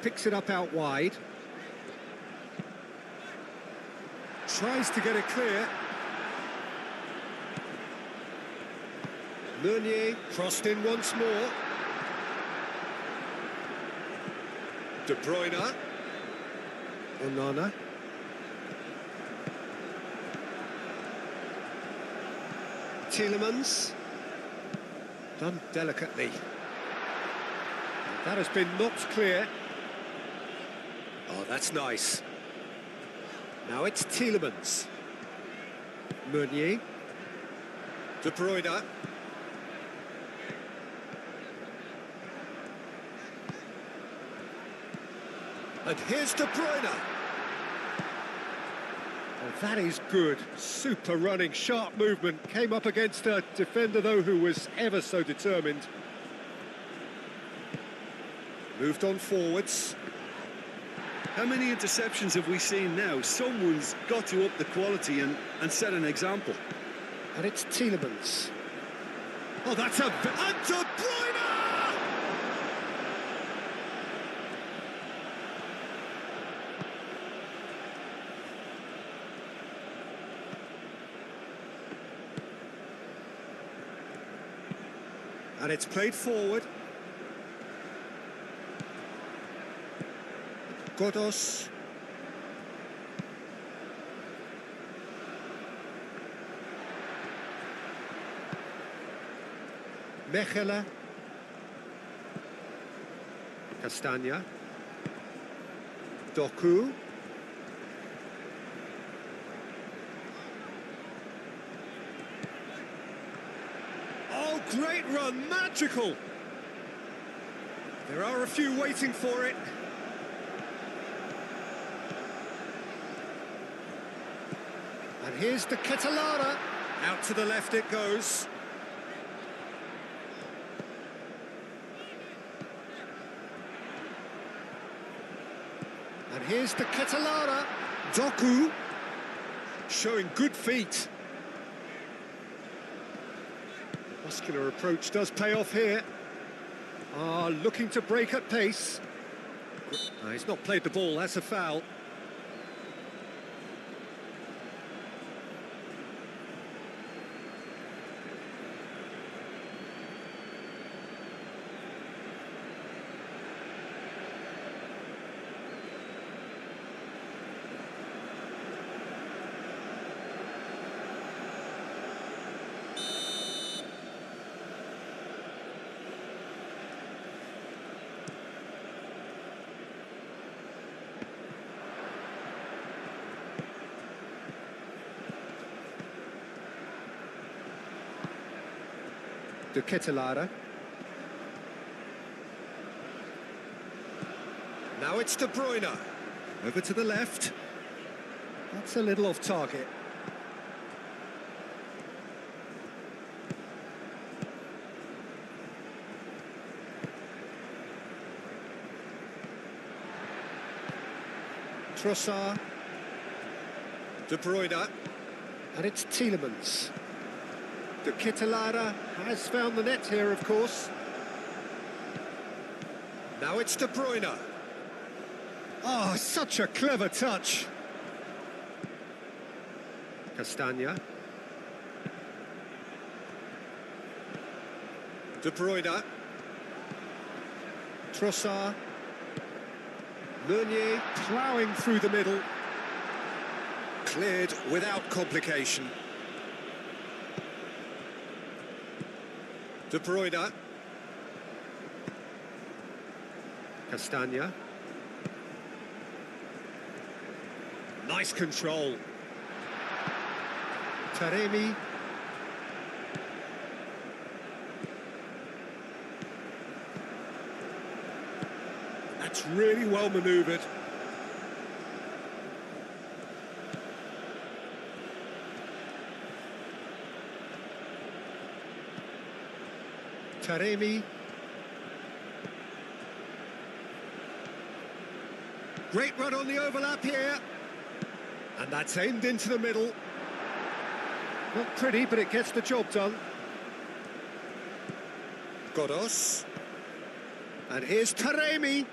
Picks it up out wide. Tries to get it clear. Meunier crossed in once more. De Bruyne. Onana. Tielemans. Done delicately. That has been knocked clear. Oh, that's nice. Now it's Tielemans. Meunier. De Bruyne. And here's De Bruyne. Oh, that is good. Super running, sharp movement. Came up against a defender, though, who was ever so determined. Moved on forwards. How many interceptions have we seen now? Someone's got to up the quality and set an example. And it's Tielemans. Oh, that's a... And De Bruyne! And it's played forward. Godos. Mechelen. Castagna. Doku. Oh, great run, magical! There are a few waiting for it. And here's the Ketelara. Out to the left it goes. And here's the Ketelara. Doku. Showing good feet. Muscular approach does pay off here. Looking to break at pace. He's not played the ball, that's a foul. De Ketelara. Now it's De Bruyne. Over to the left. That's a little off target. Trossard. De Bruyne. And it's Tielemans. De Ketelara has found the net here, of course. Now it's De Bruyne. Oh, such a clever touch. Castagna. De Bruyne. Trossard. Meunier ploughing through the middle. Cleared without complication. De Bruyne. Castagna. Nice control. Taremi. That's really well manoeuvred. Taremi. Great run on the overlap here. And that's aimed into the middle. Not pretty, but it gets the job done. Godos. And here's Taremi.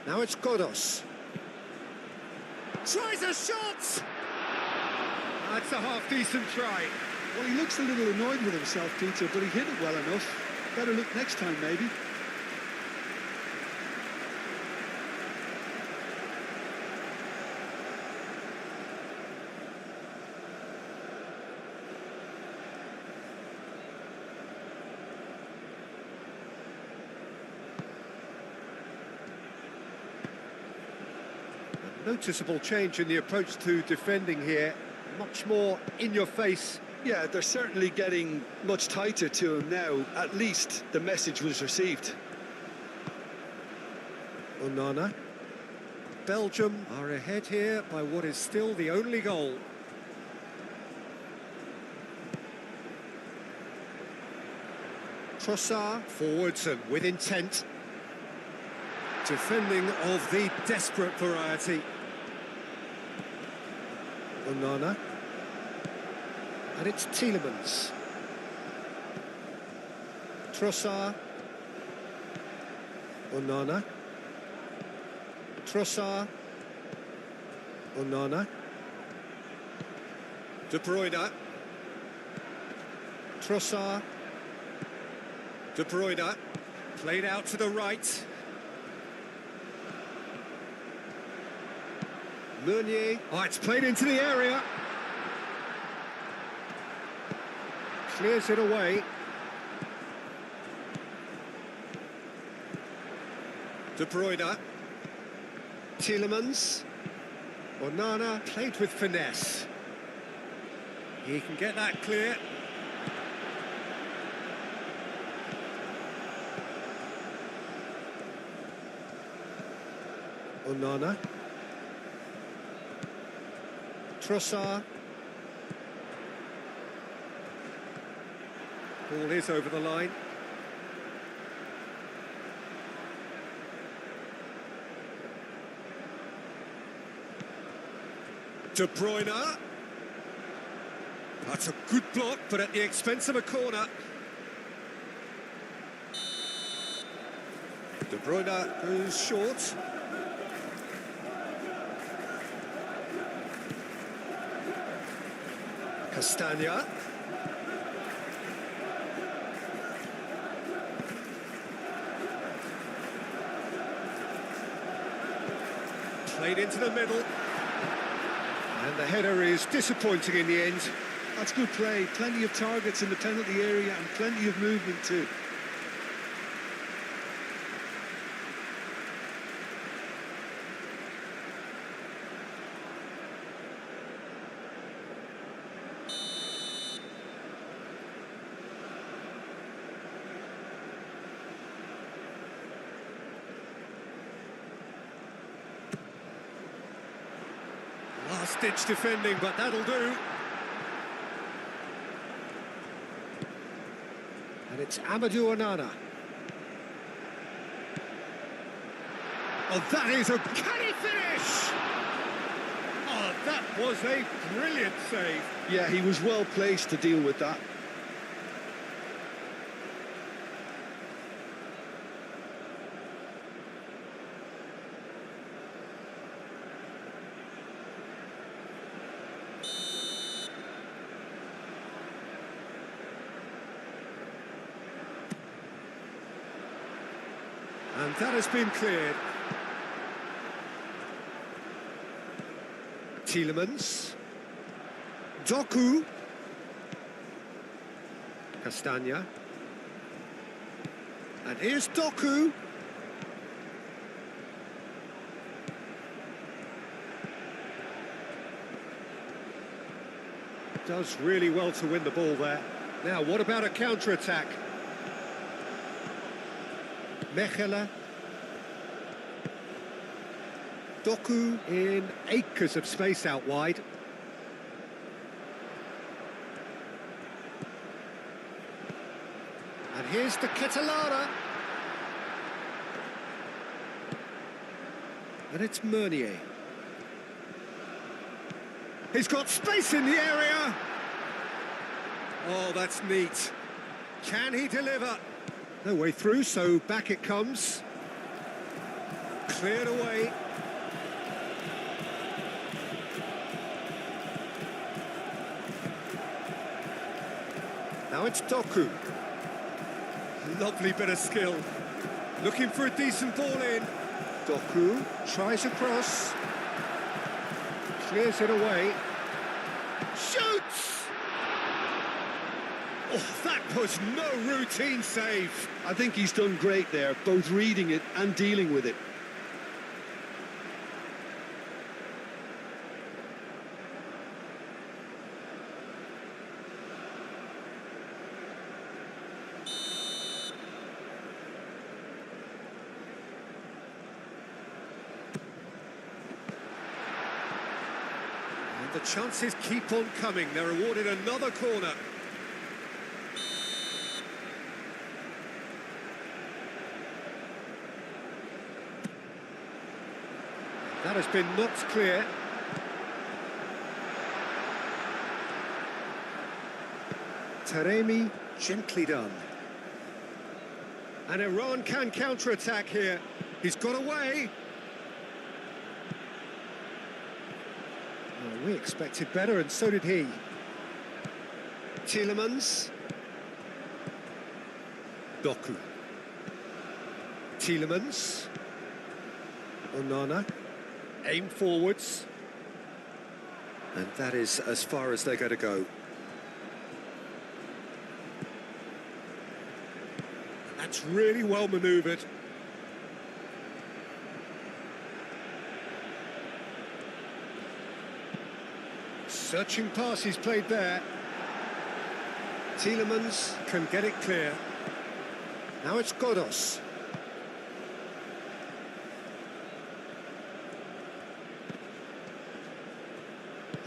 Now it's Godos. Tries a shot! That's a half-decent try. Well, he looks a little annoyed with himself, Peter, but he hit it well enough. Better look next time, maybe. Noticeable change in the approach to defending here. Much more in your face. Yeah, they're certainly getting much tighter to him now. At least the message was received. Onana. Belgium are ahead here by what is still the only goal. Trossard forwards and with intent. Defending of the desperate variety. Onana. And it's Tielemans. Trossard. Onana. Trossard. Onana. De Bruyne. Trossard. De Bruyne. Played out to the right. Meunier. Oh, it's played into the area. Clears it away. De Bruyne. Tielemans. Onana played with finesse. He can get that clear. Onana. Trossard. Ball is over the line. De Bruyne. That's a good block, but at the expense of a corner. De Bruyne goes short. Castagna. Played into the middle. And the header is disappointing in the end. That's good play. Plenty of targets in the penalty area and plenty of movement too. Last-ditch defending, but that'll do. And it's Amadou Onana. Oh, that is a... Can he finish? Oh, that was a brilliant save. Yeah, he was well placed to deal with that. And that has been cleared. Tielemans. Doku. Castagna. And here's Doku. Does really well to win the ball there. Now, what about a counter-attack? Mechelen. Doku in acres of space out wide. And here's the Ketelara. And it's Meunier. He's got space in the area. Oh, that's neat. Can he deliver? No way through, so back it comes. Cleared away. Now it's Doku. Lovely bit of skill. Looking for a decent ball in. Doku tries across. Clears it away. Shoots! Oh, that was no routine save. I think he's done great there, both reading it and dealing with it. The chances keep on coming. They're awarded another corner. That has been knocked clear. Taremi, gently done. And Iran can counter-attack here. He's got away. We expected better, and so did he. Tielemans. Doku. Tielemans. Onana. Aim forwards. And that is as far as they're going to go. And that's really well manoeuvred. Searching pass he's played there. Tielemans can get it clear. Now it's Godos.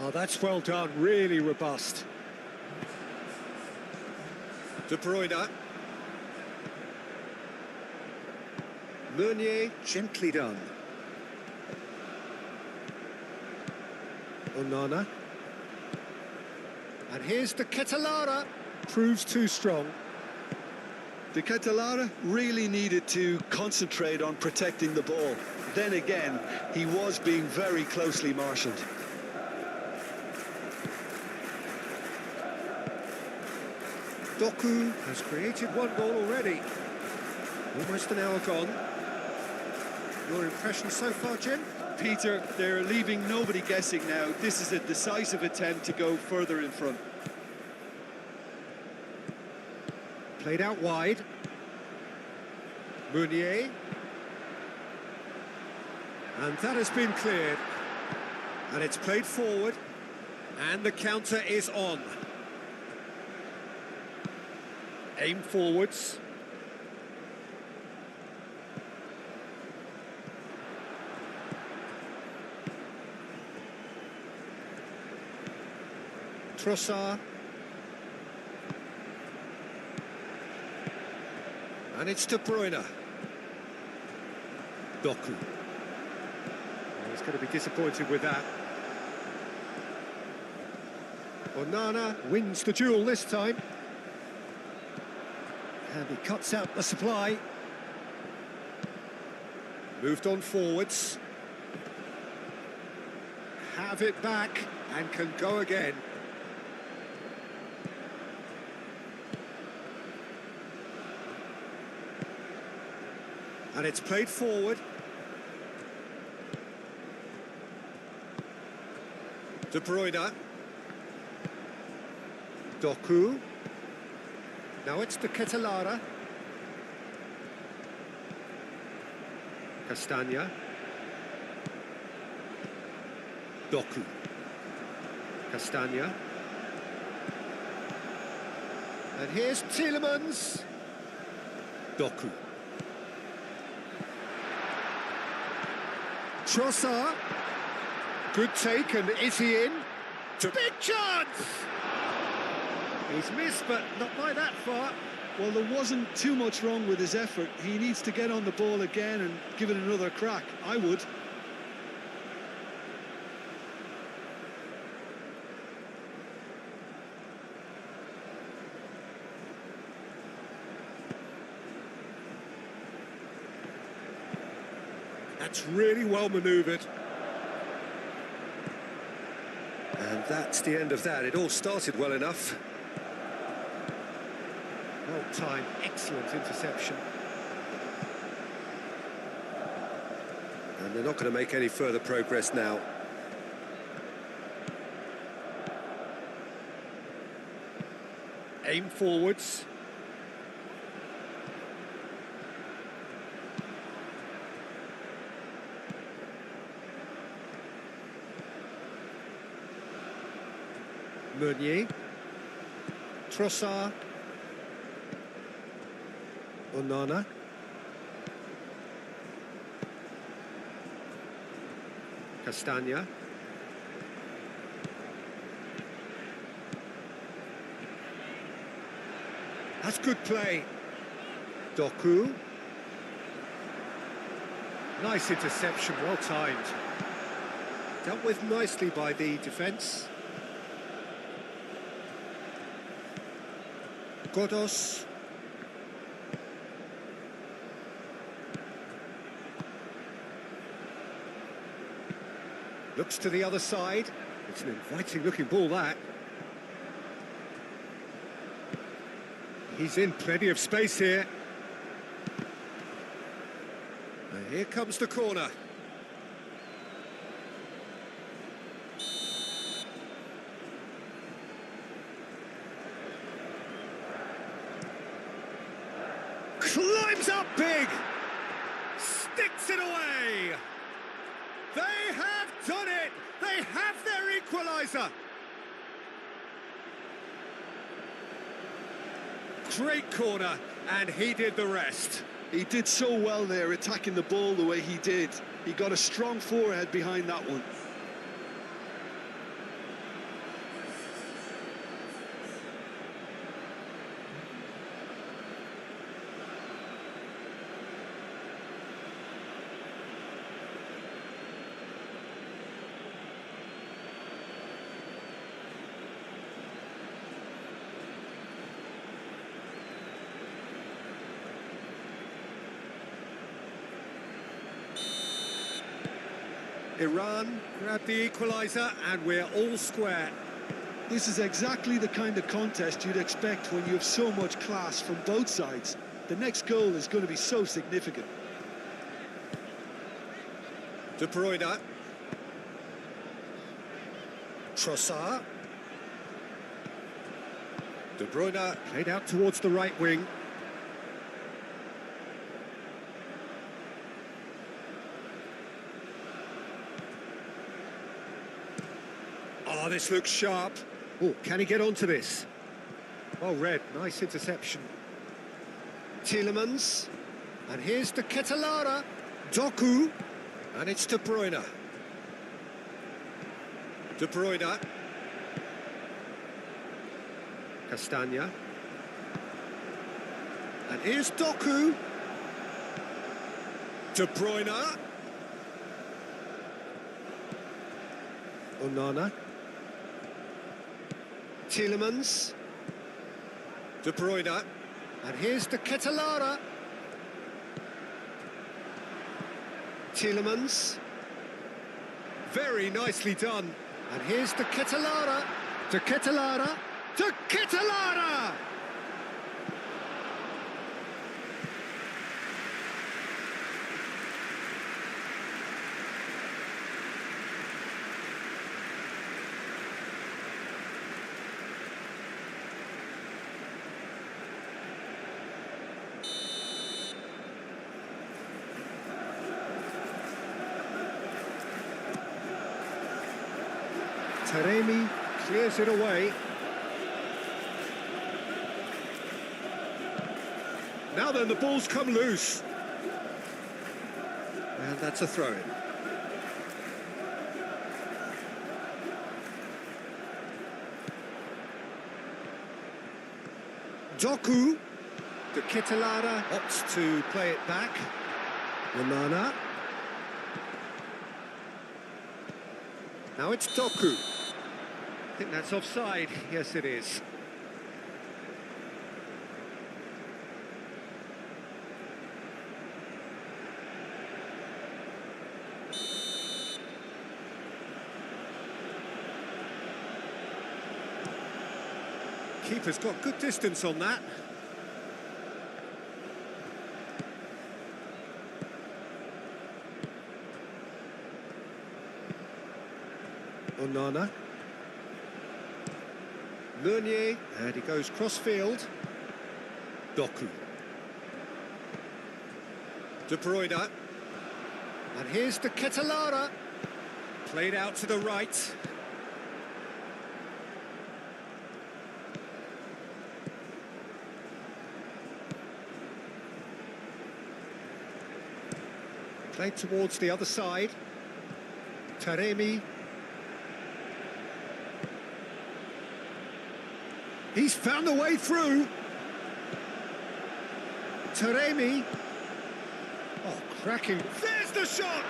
Oh, that's well done, really robust. De Bruyne. Meunier, gently done. Onana. And here's the Ketelara. Proves too strong. The Ketelara really needed to concentrate on protecting the ball. Then again, he was being very closely marshalled. Doku has created one goal already. Almost an hour gone. Your impression so far, Jim? Peter, they're leaving nobody guessing now. This is a decisive attempt to go further in front. Played out wide. Meunier. And that has been cleared. And it's played forward. And the counter is on. Aim forwards. Trossard. And it's De Bruyne. Doku. Oh, he's going to be disappointed with that. Onana wins the duel this time. And he cuts out the supply. Moved on forwards. Have it back and can go again. And it's played forward. De Bruyne. Doku. Now it's the Ketelara. Castagna. Doku. Castagna. And here's Tielemans. Doku. Trossard. Good take, and is he in? Big chance! He's missed, but not by that far. Well, there wasn't too much wrong with his effort. He needs to get on the ball again and give it another crack. I would. That's really well manoeuvred. And that's the end of that. It all started well enough. Well timed, excellent interception. And they're not going to make any further progress now. Aim forwards. Meunier. Trossard. Onana. Castagna. That's good play. Doku. Nice interception, well timed. Dealt with nicely by the defence. Godos. Looks to the other side. It's an inviting looking ball, that. He's in plenty of space here. And here comes the corner. Climbs up big. Sticks it away. They have done it! They have their equaliser! Great corner, and he did the rest. He did so well there, attacking the ball the way he did. He got a strong forehead behind that one. Iran grabbed the equaliser, and we're all square. This is exactly the kind of contest you'd expect when you have so much class from both sides. The next goal is going to be so significant. De Bruyne. Trossard. De Bruyne played out towards the right wing. Oh, this looks sharp. Oh, can he get onto this? Well read, nice interception. Tielemans. And here's the Ketelara. Doku. And it's De Bruyne. De Bruyne. Castagna. And here's Doku. De Bruyne. Onana. Tielemans. De Bruyne. And here's the Ketelara. Tielemans. Very nicely done. And here's the Ketelara. De Ketelara. De Ketelara! Taremi clears it away. Now then, the ball's come loose. And that's a throw-in. Doku. The Kitalara opts to play it back. Onana. Now it's Doku. I think that's offside. Yes, it is. Keeper's got good distance on that. Onana. Meunier, and he goes cross-field. Doku. De Bruyne. And here's the Kitalara. Played out to the right. Played towards the other side. Taremi. He's found the way through. Taremi. Oh, cracking. There's the shot!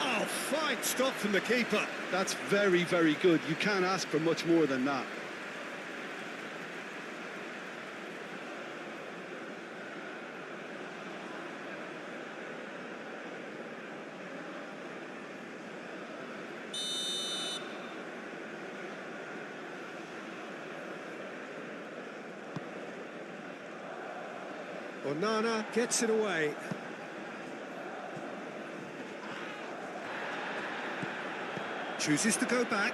Oh, fine stop from the keeper. That's very, very good. You can't ask for much more than that. Onana gets it away. Chooses to go back.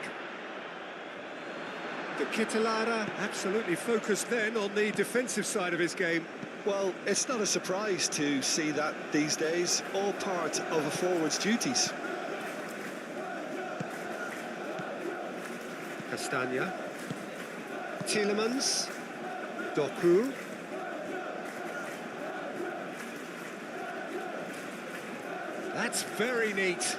The Kitalara absolutely focused then on the defensive side of his game. Well, it's not a surprise to see that these days, all part of a forward's duties. Castagna. Tielemans. Doku. That's very neat.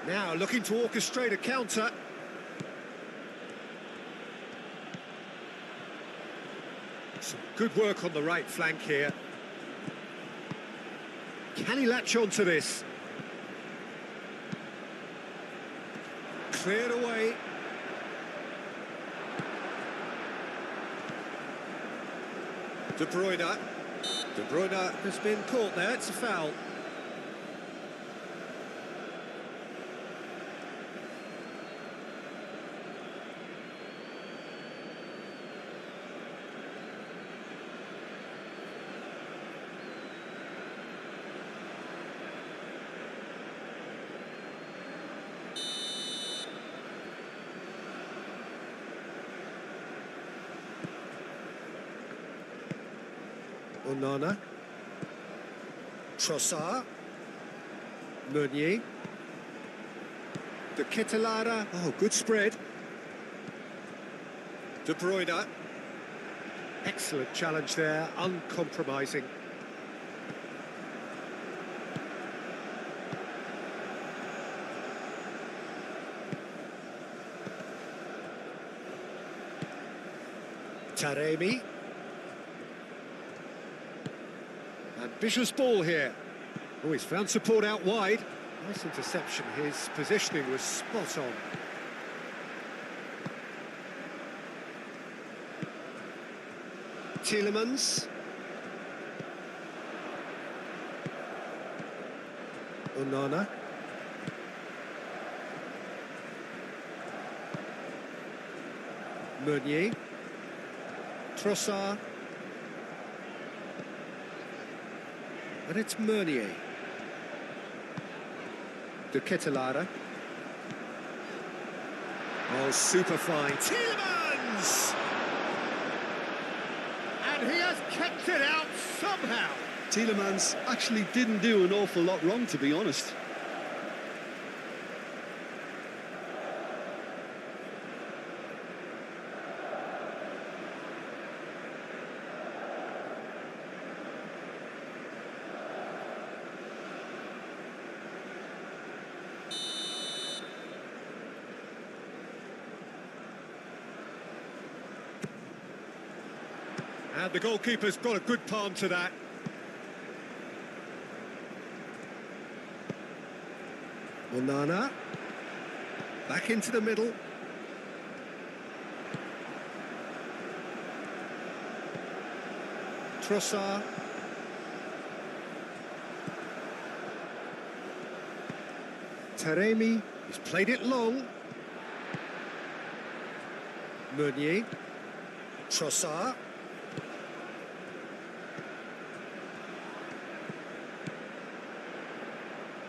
Now looking to orchestrate a counter. Some good work on the right flank here. Can he latch on to this? Cleared away. De Bruyne. De Bruyne has been caught there, it's a foul. Onana. Trossard. Meunier. The Kitalara. Oh, good spread. De Bruyne. Excellent challenge there, uncompromising. Taremi. Ambitious ball here. Oh, he's found support out wide. Nice interception. His positioning was spot on. Tielemans. Onana. Meunier. Trossard. And it's Meunier. De Kitalara. Oh, super fine. Tielemans! And he has kept it out somehow. Tielemans actually didn't do an awful lot wrong, to be honest. And the goalkeeper's got a good palm to that. Onana. Back into the middle. Trossard. Taremi. He's played it long. Meunier. Trossard.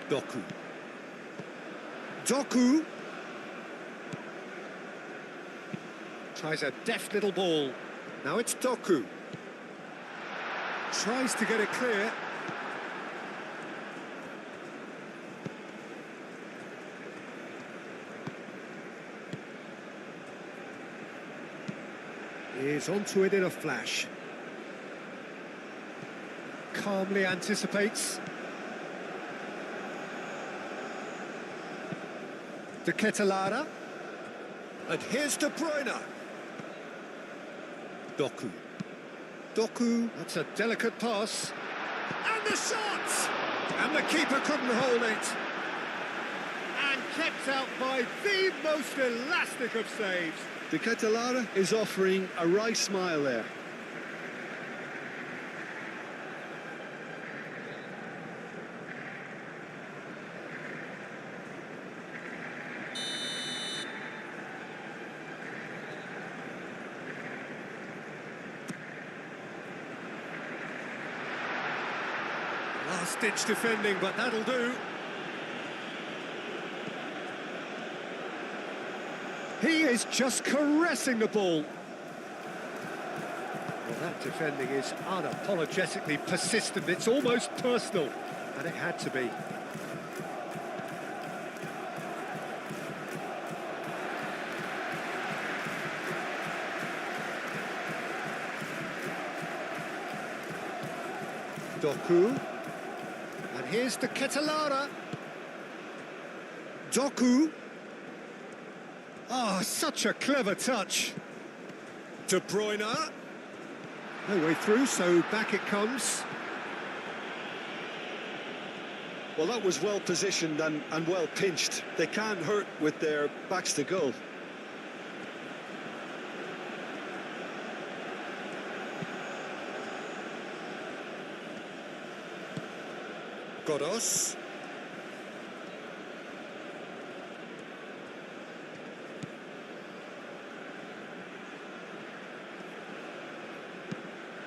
Doku. Doku. Tries a deft little ball. Now it's Doku. Tries to get it clear. Is onto it in a flash. Calmly anticipates. De Ketelaere. And here's De Bruyne. Doku. Doku. That's a delicate pass. And the shot! And the keeper couldn't hold it. And kept out by the most elastic of saves. De Ketelaere is offering a wry smile there. Last-ditch defending, but that'll do. He is just caressing the ball. Well, that defending is unapologetically persistent. It's almost personal, and it had to be. Doku. And here's the Ketelaere. Doku. Oh, such a clever touch. De Bruyne. No way through, so back it comes. Well, that was well positioned and well pinched. They can't hurt with their backs to goal. Godos.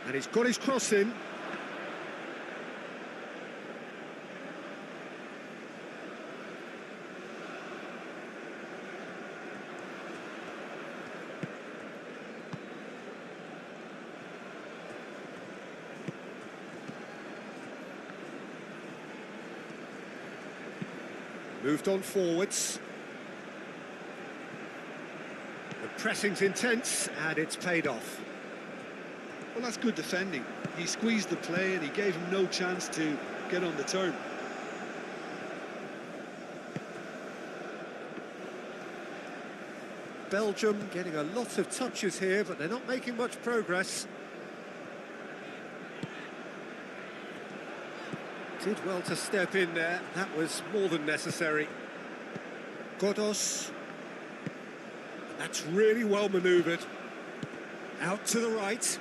And he's got his cross in. Moved on forwards. The pressing's intense, and it's paid off. Well, that's good defending. He squeezed the play and he gave him no chance to get on the turn. Belgium getting a lot of touches here, but they're not making much progress. Did well to step in there. That was more than necessary. Godos. And that's really well manoeuvred. Out to the right.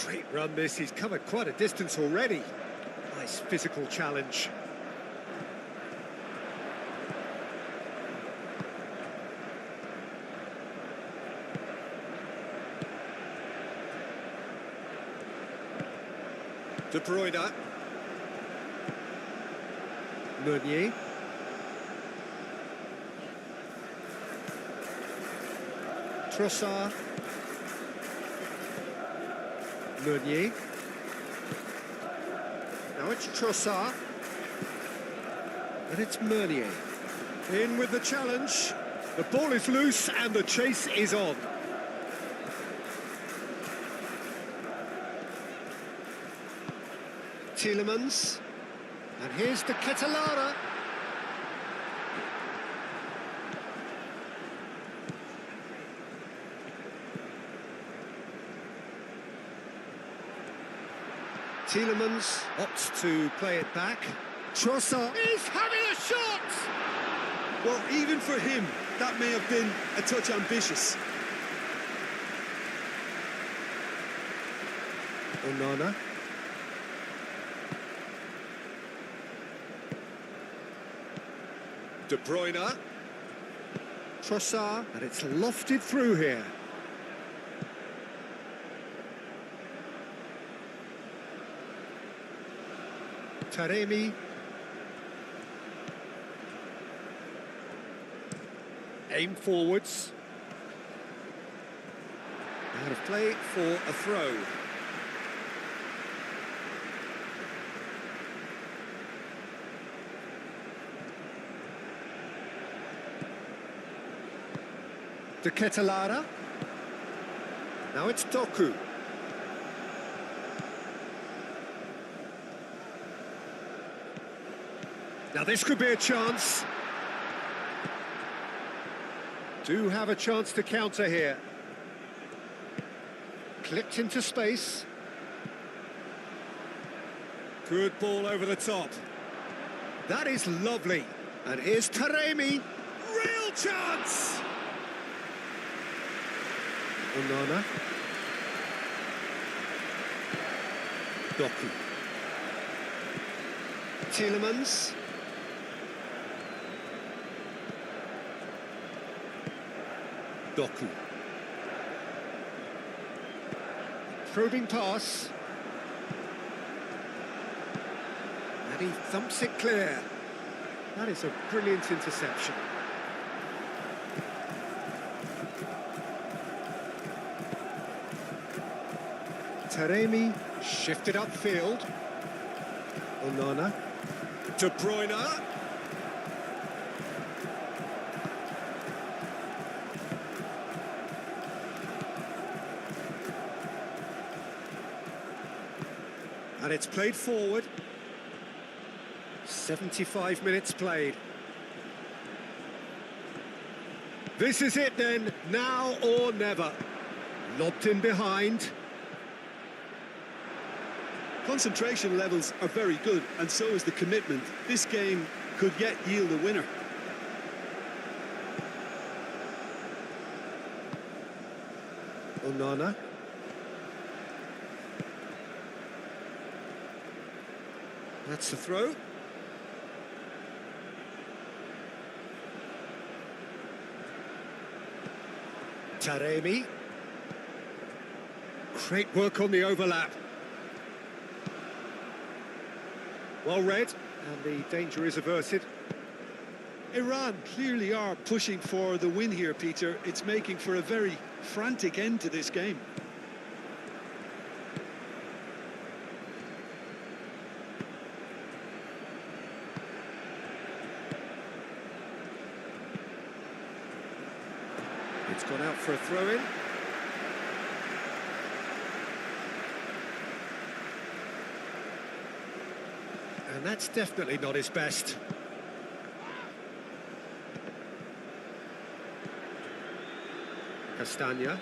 Great run this, he's come at quite a distance already. Nice physical challenge. De Bruyne. Meunier. Trossard. Meunier. Now it's Trossard. And it's Meunier. In with the challenge. The ball is loose and the chase is on. Tielemans. And here's the Ketelaere. Tielemans opts to play it back. Trossard is having a shot! Well, even for him, that may have been a touch ambitious. Onana. De Bruyne. Trossard, and it's lofted through here. Taremi. Aim forwards. Out of play for a throw. De Ketelara. Now it's Doku. Now this could be a chance. Do have a chance to counter here. Clipped into space. Good ball over the top. That is lovely. And here's Taremi. Real chance! Onana. Doku. Tielemans. Doku. Probing pass. And he thumps it clear. That is a brilliant interception. Taremi shifted upfield. Onana. De Bruyne. And it's played forward. 75 minutes played. This is it then, now or never. Lobbed in behind. Concentration levels are very good, and so is the commitment. This game could yet yield a winner. Onana. That's the throw. Taremi. Great work on the overlap. Well read, and the danger is averted. Iran clearly are pushing for the win here, Peter. It's making for a very frantic end to this game. It's gone out for a throw-in. And that's definitely not his best. Castagna.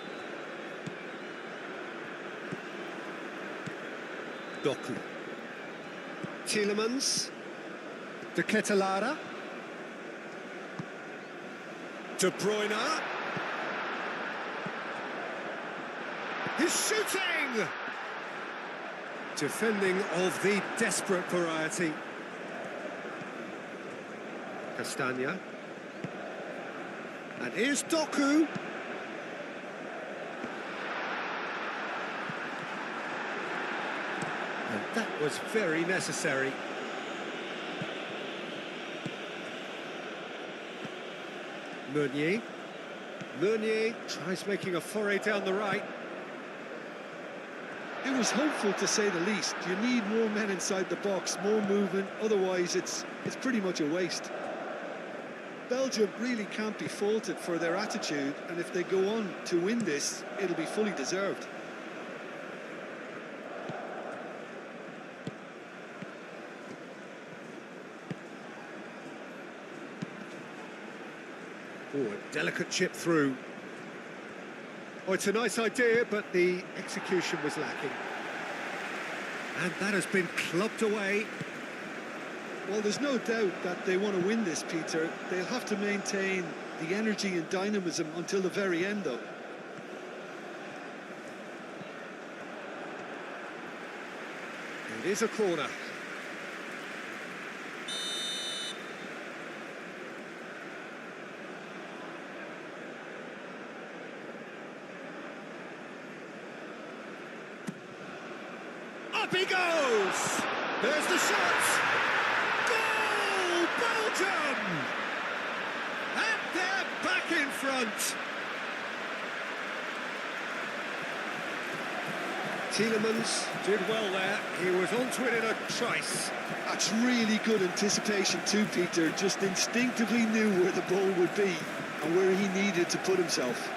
Doku. Tielemans. De Ketelara. De Bruyne. He's shooting! Defending of the desperate variety. Castagna. And here's Doku. And that was very necessary. Meunier. Meunier tries making a foray down the right. It was hopeful, to say the least. You need more men inside the box, more movement, otherwise it's pretty much a waste. Belgium really can't be faulted for their attitude, and if they go on to win this, it'll be fully deserved. Oh, a delicate chip through. Oh, it's a nice idea, but the execution was lacking. And that has been clubbed away. Well, there's no doubt that they want to win this, Peter. They'll have to maintain the energy and dynamism until the very end, though. It is a corner. Up he goes! There's the shot! Goal! Belgium! And they're back in front! Tielemans did well there. He was onto it in a trice. That's really good anticipation too, Peter. Just instinctively knew where the ball would be and where he needed to put himself.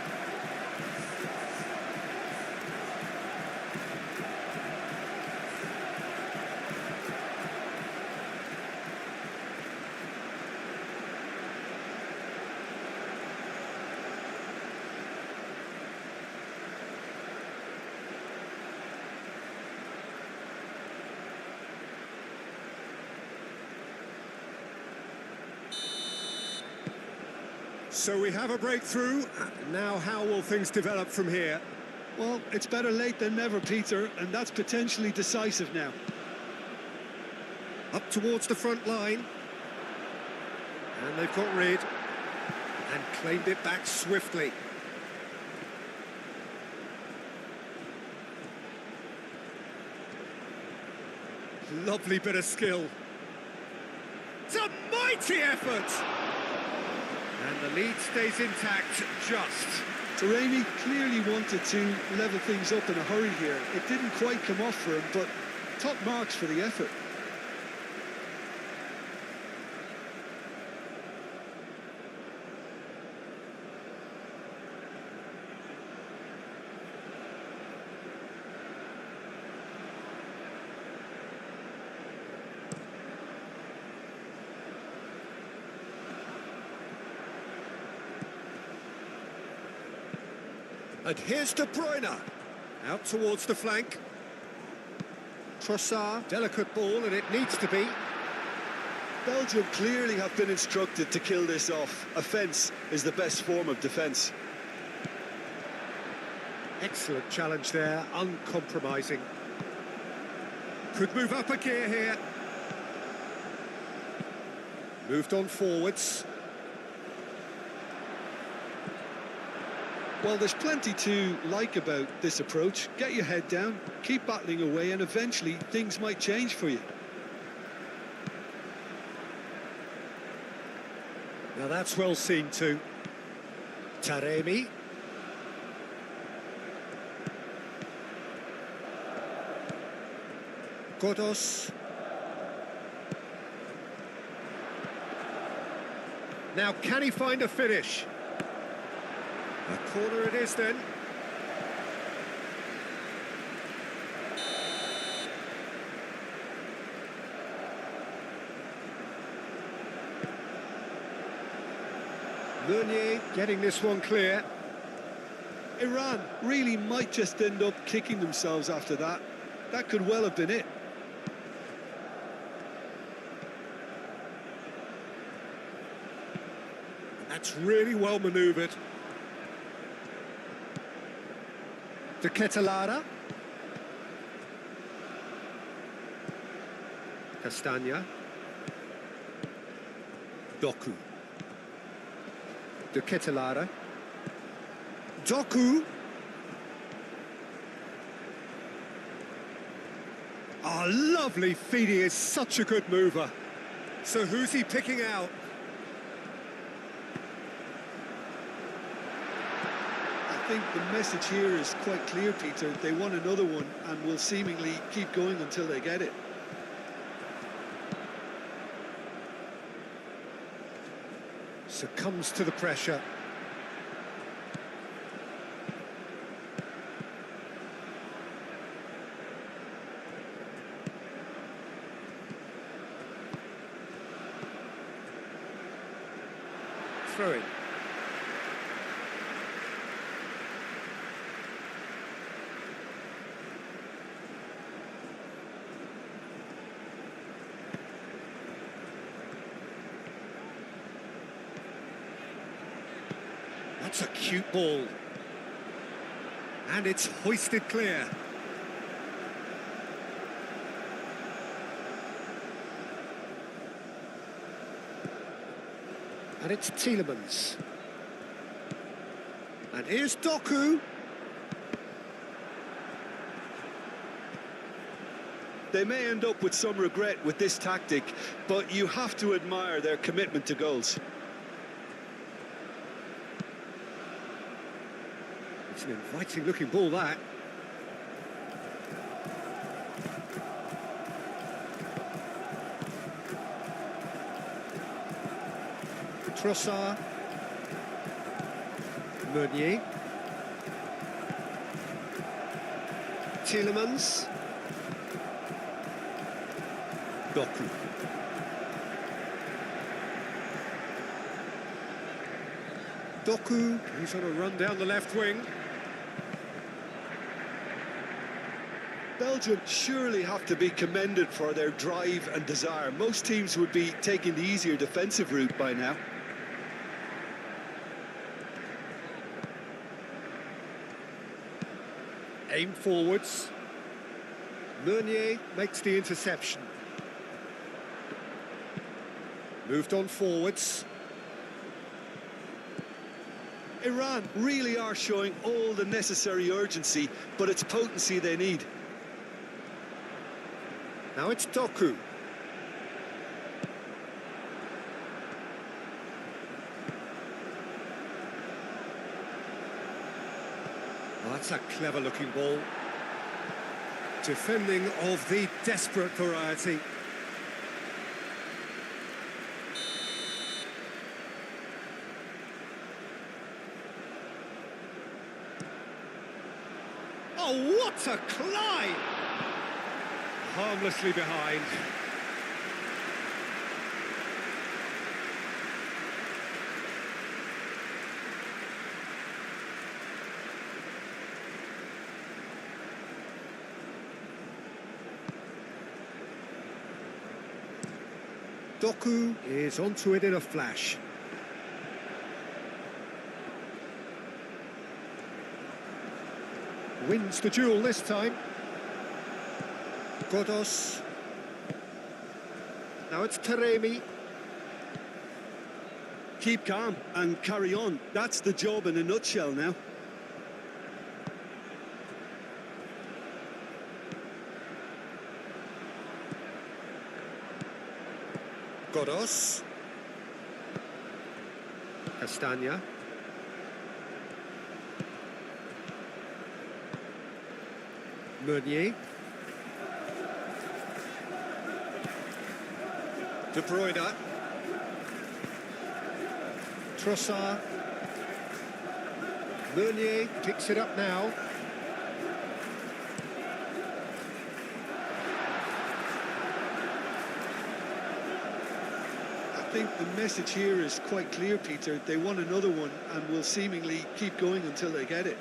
So we have a breakthrough. Now how will things develop from here? Well, it's better late than never, Peter, and that's potentially decisive now. Up towards the front line. And they've got rid. And claimed it back swiftly. Lovely bit of skill. It's a mighty effort! And the lead stays intact, just. Taremi clearly wanted to level things up in a hurry here. It didn't quite come off for him, but top marks for the effort. And here's De Bruyne. Out towards the flank. Trossard, delicate ball, and it needs to be. Belgium clearly have been instructed to kill this off. Offence is the best form of defence. Excellent challenge there, uncompromising. Could move up a gear here. Moved on forwards. Well, there's plenty to like about this approach. Get your head down, keep battling away, and eventually things might change for you. Now that's well seen too. Taremi. Godos. Now can he find a finish? A corner it is then. Meunier getting this one clear. Iran really might just end up kicking themselves after that. That could well have been it. That's really well manoeuvred. De Ketelaere. Castagna. Doku. De Ketelaere. Doku. Oh, lovely feed. He is such a good mover. So who's he picking out? I think the message here is quite clear, Peter. They want another one and will seemingly keep going until they get it. Succumbs to the pressure. Throw it. That's a cute ball. And it's hoisted clear. And it's Tielemans. And here's Doku. They may end up with some regret with this tactic, but you have to admire their commitment to goals. It's an inviting looking ball, that. Trossard. Meunier. Tielemans. Doku. Doku, he's on a run down the left wing. Belgium surely have to be commended for their drive and desire. Most teams would be taking the easier defensive route by now. Aim forwards. Meunier makes the interception. Moved on forwards. Iran really are showing all the necessary urgency, but it's potency they need. Now it's Doku. Oh, that's a clever looking ball. Defending of the desperate variety. Oh, what a climb! Harmlessly behind. Doku is onto it in a flash. Wins the duel this time. Godos. Now it's Taremi. Keep calm and carry on. That's the job in a nutshell now. Godos. Castagna. Meunier. De Bruyne. Trossard. Meunier picks it up now. I think the message here is quite clear, Peter. They want another one and will seemingly keep going until they get it.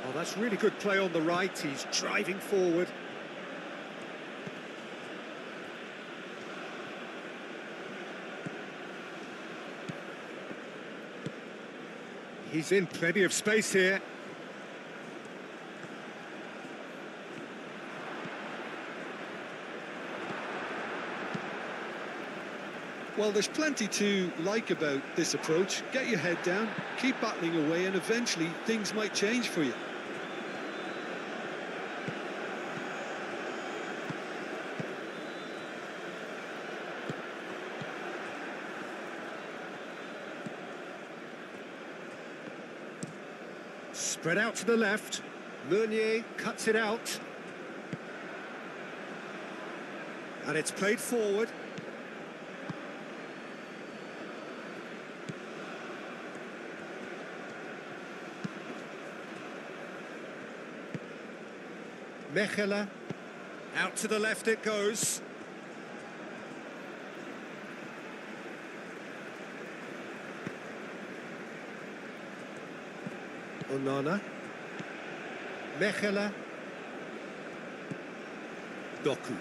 Oh, that's really good play on the right. He's driving forward. He's in plenty of space here. Well, there's plenty to like about this approach. Get your head down, keep battling away, and eventually things might change for you. Spread out to the left. Meunier cuts it out. And it's played forward. Mechelen. Out to the left it goes. Onana. Mechelen. Doku.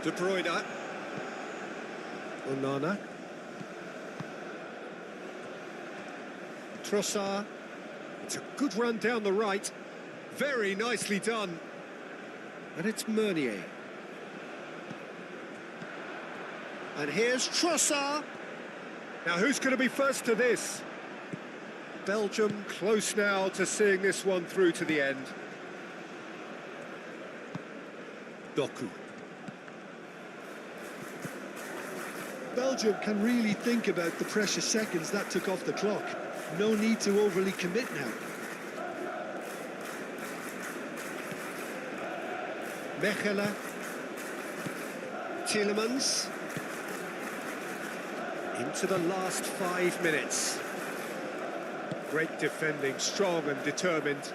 De Bruyne. Onana. Trossard. It's a good run down the right. Very nicely done. And it's Meunier. And here's Trossard. Now who's going to be first to this? Belgium close now to seeing this one through to the end. Doku. Belgium can really think about the precious seconds that took off the clock. No need to overly commit now. Mechelen. Tielemans. Into the last 5 minutes. Great defending, strong and determined.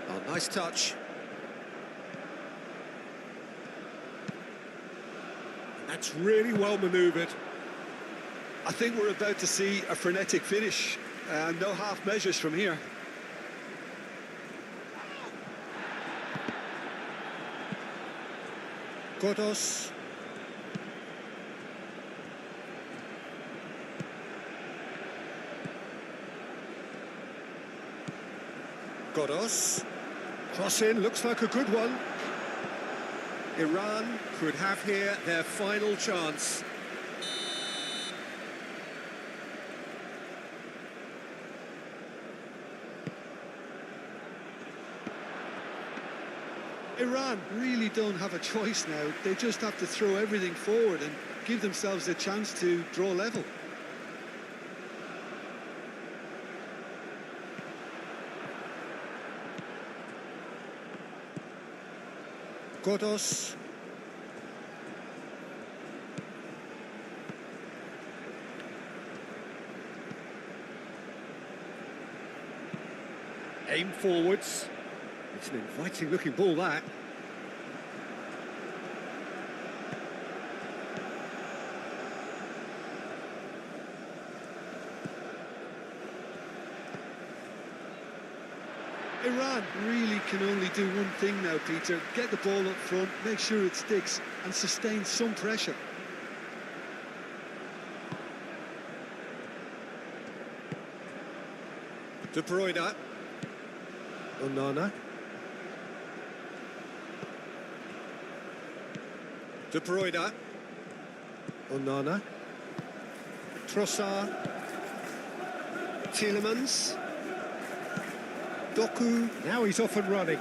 Oh, nice touch. And that's really well manoeuvred. I think we're about to see a frenetic finish. No half measures from here. Godos. Godos. Cross in, looks like a good one. Iran could have here their final chance. Iran really don't have a choice now. They just have to throw everything forward and give themselves a chance to draw level. Godos. Aim forwards. It's an inviting looking ball, that. Iran really can only do one thing now, Peter. Get the ball up front, make sure it sticks and sustain some pressure. De Bruyne. Onana. De Bruyne. Onana. Trossard. Tielemans. Doku. Now he's off and running.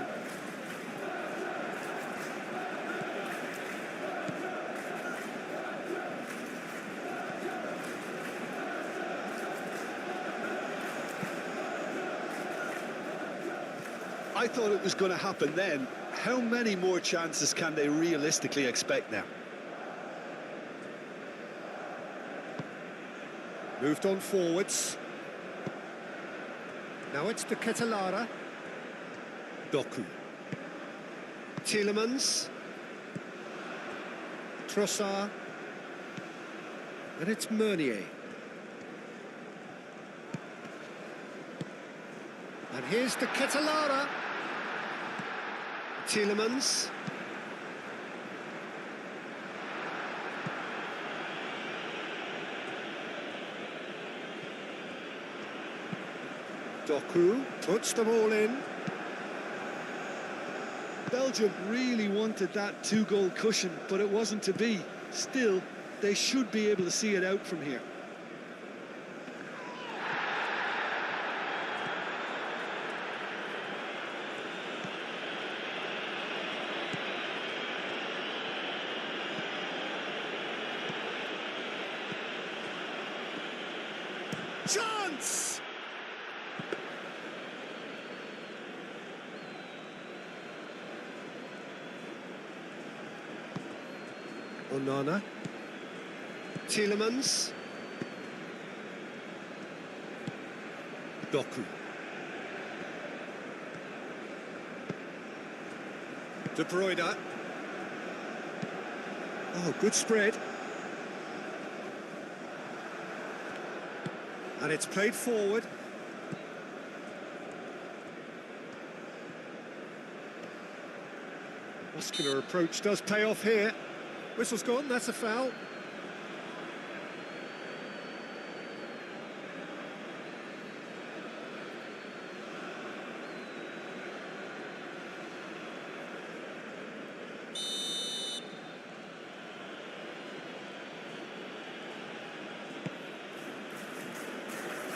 I thought it was going to happen then. How many more chances can they realistically expect now? Moved on forwards. Now it's to Ketelara. Doku. Tielemans. Trossard. And it's Meunier. And here's to Ketelara. Tielemans. Doku puts them all in. Belgium really wanted that two-goal cushion, but it wasn't to be. Still, they should be able to see it out from here. Chance! Onana. Tielemans. Doku. De Bruyne. Oh, good spread. And it's played forward. Muscular approach does pay off here. Whistle's gone, that's a foul.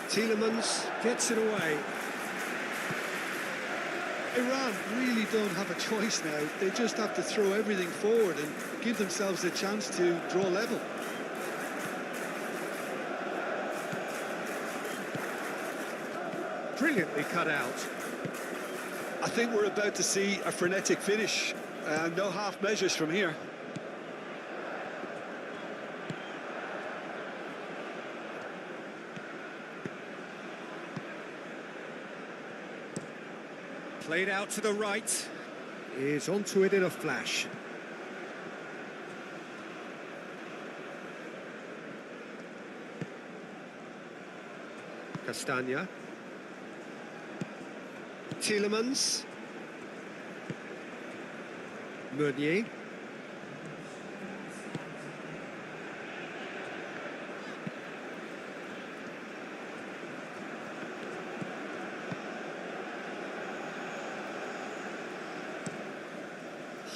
Tielemans gets it away. Iran really don't have a choice now. They just have to throw everything forward and give themselves a chance to draw level. Brilliantly cut out. I think we're about to see a frenetic finish. No half measures from here. Played out to the right. Is onto it in a flash. Castagna. Tielemans. Meunier.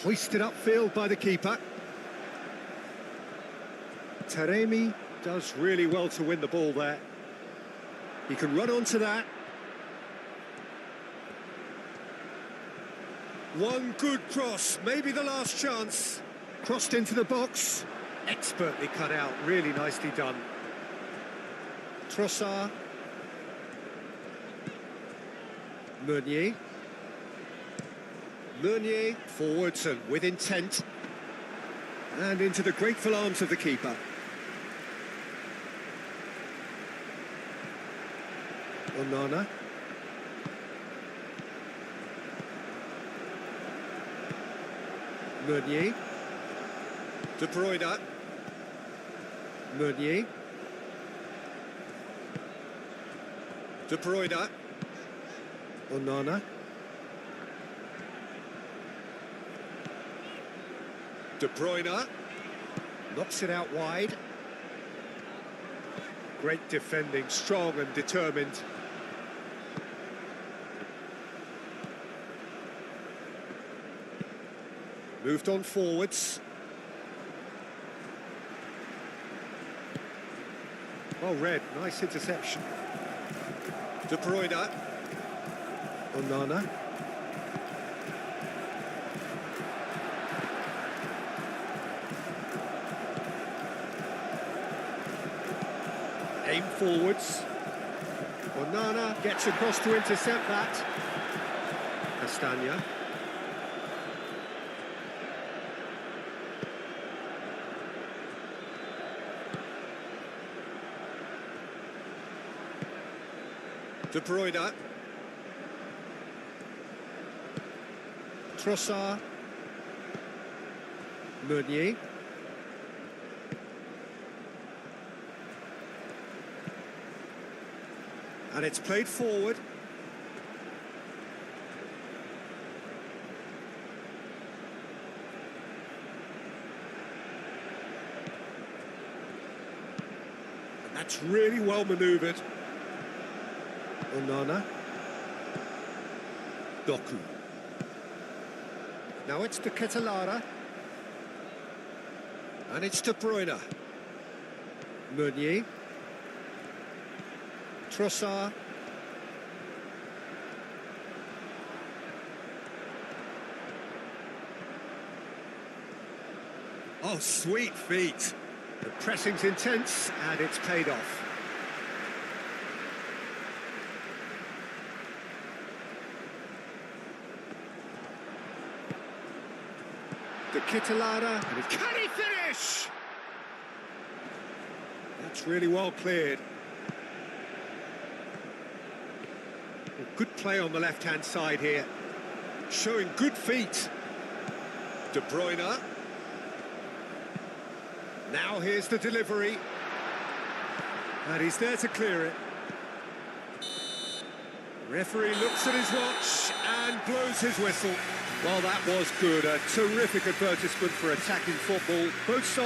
Hoisted upfield by the keeper. Taremi does really well to win the ball there. He can run onto that. One good cross, maybe the last chance. Crossed into the box. Expertly cut out, really nicely done. Trossard. Meunier. Meunier forwards and with intent. And into the grateful arms of the keeper. Onana. Meunier. De Bruyne. Meunier. De Bruyne. Onana. De Bruyne. Knocks it out wide. Great defending, strong and determined. Moved on forwards. Well read, nice interception. De Bruyne. Onana. Aim forwards. Onana gets across to intercept that. Castagna. De Bruyne. Trossard. Meunier. And it's played forward. And that's really well manoeuvred. Onana. Doku. Now it's to Ketelara. And it's De Bruyne. Meunier. Trossard. Oh, sweet feet. The pressing's intense and it's paid off. De Ketelara. Can he finish? That's really well cleared. Good play on the left-hand side here. Showing good feet. De Bruyne. Now here's the delivery. And he's there to clear it. Referee looks at his watch and blows his whistle. Well, that was good. A terrific advertisement for attacking football. Both sides.